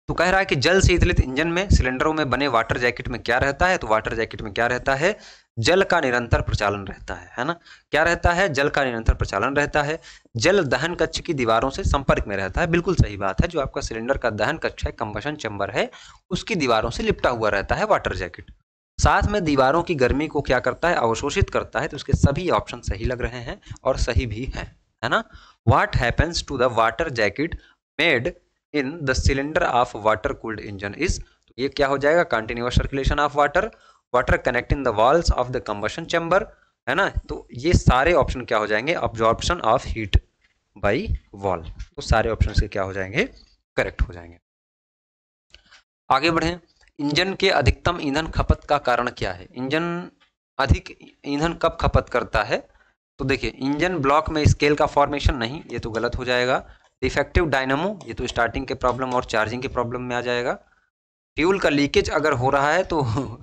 तो कह रहा है कि जल शीतलित इंजन में सिलेंडरों में बने वाटर जैकेट में क्या रहता है, तो वाटर जैकेट में क्या रहता है, जल का निरंतर प्रचालन रहता है ना। क्या रहता है, जल का निरंतर प्रचालन रहता है। जल दहन कक्ष की दीवारों से संपर्क में रहता है, बिल्कुल सही बात है। जो आपका सिलेंडर का दहन कक्ष है, कंबशन चैम्बर है, उसकी दीवारों से लिपटा हुआ रहता है वाटर जैकेट। साथ में दीवारों की गर्मी को क्या करता है, अवशोषित करता है। तो उसके सभी ऑप्शन सही लग रहे हैं और सही भी हैं, है ना। What happens to the water jacket made in the cylinder of water cooled engine is, तो ये क्या हो जाएगा, continuous circulation of water, water connecting the walls of the combustion chamber, है ना। तो ये सारे ऑप्शन क्या हो जाएंगे, absorption of heat by wall. तो सारे ऑप्शन से क्या हो जाएंगे, करेक्ट हो जाएंगे। आगे बढ़ें। इंजन के अधिकतम ईंधन खपत का कारण क्या है, इंजन अधिक ईंधन कब खपत करता है। तो देखिए, इंजन ब्लॉक में स्केल का फॉर्मेशन नहीं, ये तो गलत हो जाएगा। डिफेक्टिव डायनामो, ये तो स्टार्टिंग के प्रॉब्लम और चार्जिंग के प्रॉब्लम में आ जाएगा। फ्यूल का लीकेज अगर हो रहा है तो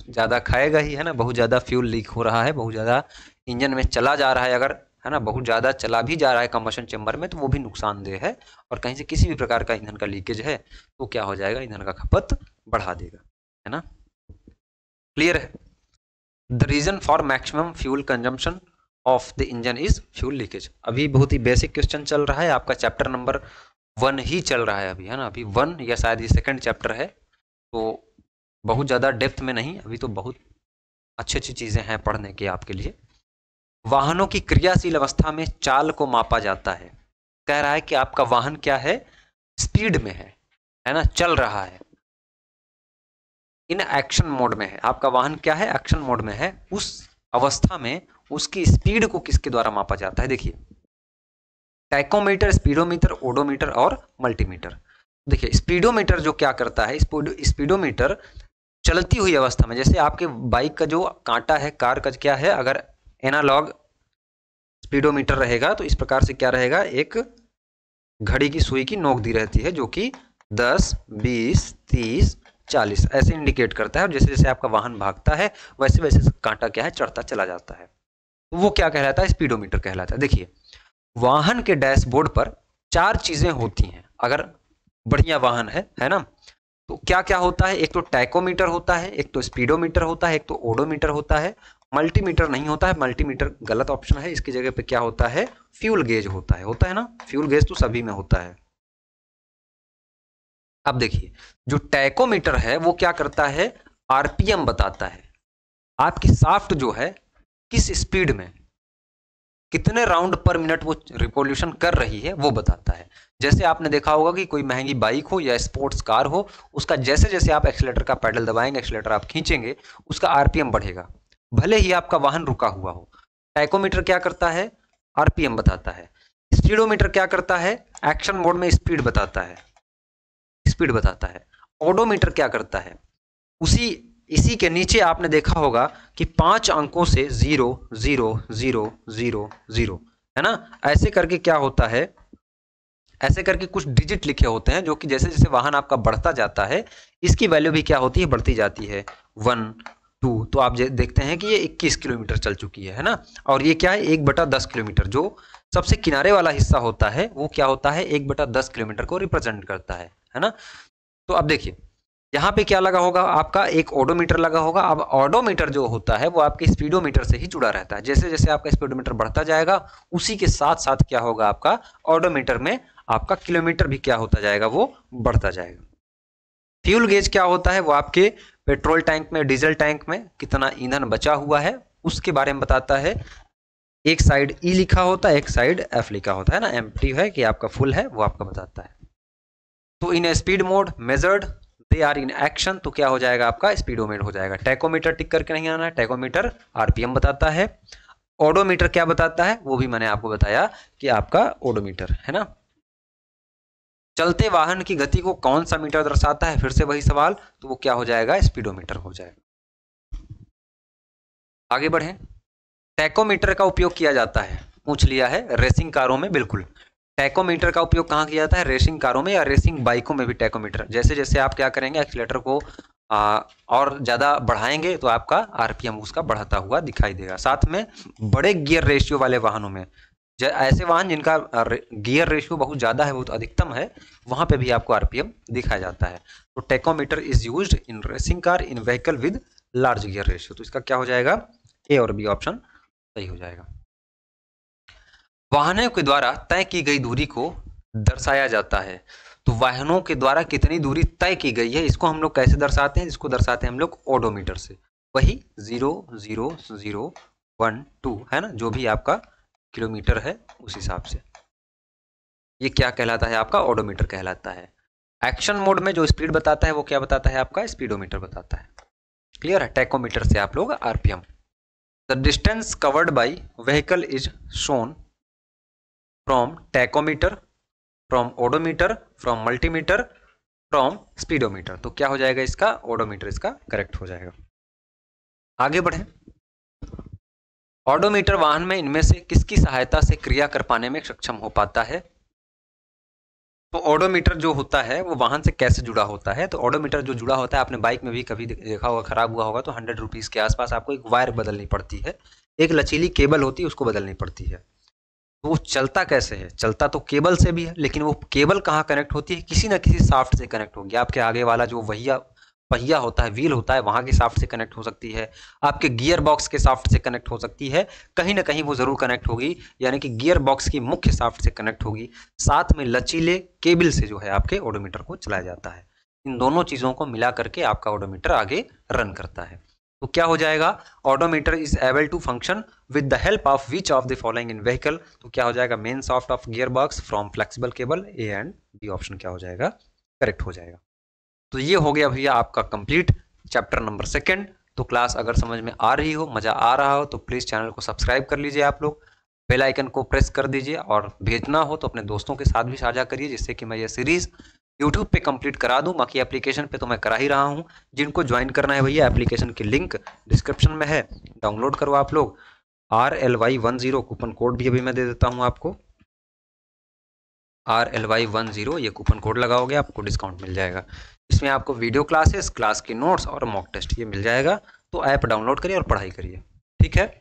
ज़्यादा खाएगा ही, है ना। बहुत ज़्यादा फ्यूल लीक हो रहा है, बहुत ज़्यादा इंजन में चला जा रहा है अगर, है ना, बहुत ज़्यादा चला भी जा रहा है कंबशन चैम्बर में, तो वो भी नुकसानदेह है। और कहीं से किसी भी प्रकार का ईंधन का लीकेज है तो क्या हो जाएगा, ईंधन का खपत बढ़ा देगा, है ना। क्लियर है। The reason for maximum fuel consumption of the engine is fuel leakage. अभी बहुत ही बेसिक क्वेश्चन चल रहा है आपका, चैप्टर नंबर 1 ही चल रहा है अभी, है ना। अभी 1 या शायद ये सेकंड चैप्टर है, तो बहुत ज़्यादा डेप्थ में नहीं, अभी तो बहुत अच्छी अच्छी चीज़ें हैं पढ़ने की आपके लिए। वाहनों की क्रियाशील अवस्था में चाल को मापा जाता है। कह रहा है कि आपका वाहन क्या है, स्पीड में है ना, चल रहा है, इन एक्शन मोड में है। आपका वाहन क्या है, एक्शन मोड में है। उस अवस्था में उसकी स्पीड को किसके द्वारा मापा जाता है, देखिए, टैकोमीटर, स्पीडोमीटर, ओडोमीटर और मल्टीमीटर। देखिए, स्पीडोमीटर जो क्या करता है, स्पीडोमीटर चलती हुई अवस्था में, जैसे आपके बाइक का जो कांटा है, कार का क्या है, अगर एनालॉग स्पीडोमीटर रहेगा तो इस प्रकार से क्या रहेगा, एक घड़ी की सुई की नोक दी रहती है जो कि 10, 20, 30, 40 ऐसे इंडिकेट करता है। और जैसे जैसे आपका वाहन भागता है वैसे वैसे कांटा क्या है, चढ़ता चला जाता है। तो वो क्या कहलाता है, स्पीडोमीटर कहलाता है। देखिए, वाहन के डैशबोर्ड पर 4 चीजें होती हैं अगर बढ़िया वाहन है ना। तो क्या क्या होता है, एक तो टैकोमीटर होता है, एक तो स्पीडोमीटर होता है, एक तो ओडोमीटर होता है। मल्टीमीटर नहीं होता है, मल्टीमीटर गलत ऑप्शन है। इसकी जगह पे क्या होता है, फ्यूल गेज होता है ना। फ्यूल गेज तो सभी में होता है। अब देखिए, जो टैकोमीटर है वो क्या करता है, आरपीएम बताता है, आपकी शाफ्ट जो है किस स्पीड में, कितने राउंड पर मिनट वो रिवॉल्यूशन कर रही है वो बताता है। जैसे आपने देखा होगा कि कोई महंगी बाइक हो या स्पोर्ट्स कार हो, उसका जैसे जैसे आप एक्सीलेटर का पैडल दबाएंगे, एक्सीलेटर आप खींचेंगे, उसका आरपीएम बढ़ेगा, भले ही आपका वाहन रुका हुआ हो। टैकोमीटर क्या करता है, आरपीएम बताता है। स्पीडोमीटर क्या करता है, एक्शन मोड में स्पीड बताता है, स्पीड बताता है। ओडोमीटर क्या करता है, इसी के नीचे आपने देखा होगा कि 5 अंकों से 0 0 0 0 0, है ना, ऐसे करके क्या होता है, ऐसे करके कुछ डिजिट लिखे होते हैं जो कि जैसे जैसे वाहन आपका बढ़ता जाता है इसकी वैल्यू भी क्या होती है, बढ़ती जाती है। 1, 2, तो आप देखते हैं कि ये 21 किलोमीटर चल चुकी है ना। और ये क्या है, 1/10 किलोमीटर, जो सबसे किनारे वाला हिस्सा होता है वो क्या होता है, 1/10 किलोमीटर को रिप्रेजेंट करता है ना। तो अब देखिए, यहाँ पे क्या लगा होगा, आपका एक ओडोमीटर लगा होगा। अब ओडोमीटर जो होता है वो आपके स्पीडोमीटर से ही जुड़ा रहता है। जैसे जैसे आपका स्पीडोमीटर बढ़ता जाएगा उसी के साथ साथ क्या होगा, आपका ओडोमीटर में आपका किलोमीटर भी क्या होता जाएगा, वो बढ़ता जाएगा। फ्यूल गेज क्या होता है, वो आपके पेट्रोल टैंक में, डीजल टैंक में कितना ईंधन बचा हुआ है उसके बारे में बताता है। एक साइड ई लिखा होता है, एक साइड एफ लिखा होता है ना, एम्प्टी है कि आपका फुल है, वो आपका बताता है। तो in speed mode measured they are in action, तो क्या हो जाएगा, आपका स्पीडोमीटर हो जाएगा। टैकोमीटर टिक करके नहीं आना है, टैकोमीटर आरपीएम बताता है। ओडोमीटर क्या बताता है, वो भी मैंने आपको बताया कि आपका ओडोमीटर, है ना। चलते वाहन की गति को कौन सा मीटर दर्शाता है, फिर से वही सवाल, तो वो क्या हो जाएगा, स्पीडोमीटर हो जाएगा। आगे बढ़ें। टैकोमीटर का उपयोग किया जाता है, पूछ लिया है, रेसिंग कारों में। बिल्कुल, टैकोमीटर का उपयोग कहाँ किया जाता है, रेसिंग कारों में या रेसिंग बाइकों में भी टैकोमीटर। जैसे जैसे आप क्या करेंगे, एक्सीलेटर को और ज़्यादा बढ़ाएंगे तो आपका आरपीएम उसका बढ़ता हुआ दिखाई देगा। साथ में बड़े गियर रेशियो वाले वाहनों में, ऐसे वाहन जिनका गियर रेशियो बहुत ज़्यादा है, बहुत अधिकतम है, वहाँ पे भी आपको आरपीएम दिखाया जाता है। तो tachometer is used in racing car in vehicle with large gear ratio. तो इसका क्या हो जाएगा, ए और बी ऑप्शन सही हो जाएगा। वाहनों के द्वारा तय की गई दूरी को दर्शाया जाता है। तो वाहनों के द्वारा कितनी दूरी तय की गई है, इसको हम लोग कैसे दर्शाते हैं, इसको दर्शाते हैं हम लोग ओडोमीटर से। वही 0.0012 है ना, जो भी आपका किलोमीटर है उस हिसाब से। ये क्या कहलाता है? आपका ओडोमीटर कहलाता है। एक्शन मोड में जो स्पीड बताता है वो क्या बताता है? आपका स्पीडोमीटर बताता है। क्लियर है? टैकोमीटर से आप लोग RPM. The distance covered by vehicle is shown from tachometer, from odometer, from multimeter, from speedometer. तो क्या हो जाएगा इसका? ओडोमीटर इसका करेक्ट हो जाएगा। आगे बढ़े। ओडोमीटर वाहन में इनमें से किसकी सहायता से क्रिया कर पाने में सक्षम हो पाता है? तो ओडोमीटर जो होता है वो वाहन से कैसे जुड़ा होता है? तो ओडोमीटर जो जुड़ा होता है, आपने बाइक में भी कभी देखा होगा, खराब हुआ होगा तो 100 रुपीज़ के आसपास आपको एक वायर बदलनी पड़ती है, एक लचीली केबल होती है उसको बदलनी पड़ती है। तो वो चलता कैसे है? चलता तो केबल से भी है, लेकिन वो केबल कहाँ कनेक्ट होती है? किसी ना किसी शाफ्ट से कनेक्ट होगी। आपके आगे वाला जो पहिया होता है, व्हील होता है, वहां के शाफ्ट से कनेक्ट हो सकती है, आपके गियर बॉक्स के शाफ्ट से कनेक्ट हो सकती है, कहीं ना कहीं वो जरूर कनेक्ट होगी, यानी कि गियर बॉक्स की मुख्य शाफ्ट से कनेक्ट होगी। साथ में लचीले केबल से जो है आपके ओडोमीटर को चलाया जाता है। इन दोनों चीजों को मिला करके आपका ओडोमीटर आगे रन करता है। तो क्या हो जाएगा? Odometer is able to function with the help of which of the following in vehicle. तो क्या हो जाएगा? Main shaft of gear box from flexible cable. A and B option क्या हो जाएगा? करेक्ट हो जाएगा। तो ये हो गया भैया आपका कंप्लीट चैप्टर नंबर 2। तो क्लास अगर समझ में आ रही हो, मजा आ रहा हो, तो प्लीज चैनल को सब्सक्राइब कर लीजिए आप लोग, बेल आइकन को प्रेस कर दीजिए, और भेजना हो तो अपने दोस्तों के साथ भी साझा करिए, जिससे कि मैं ये सीरीज यूट्यूब पे कंप्लीट करा दूं। बाकी एप्लीकेशन पे तो मैं करा ही रहा हूं। जिनको ज्वाइन करना है भैया, एप्लीकेशन की लिंक डिस्क्रिप्शन में है, डाउनलोड करो आप लोग। RLY10 कूपन कोड भी अभी मैं दे देता हूं आपको। RLY10 ये कूपन कोड लगाओगे आपको डिस्काउंट मिल जाएगा। इसमें आपको वीडियो क्लासेस, क्लास की नोट्स और मॉक टेस्ट ये मिल जाएगा। तो ऐप डाउनलोड करिए और पढ़ाई करिए। ठीक है।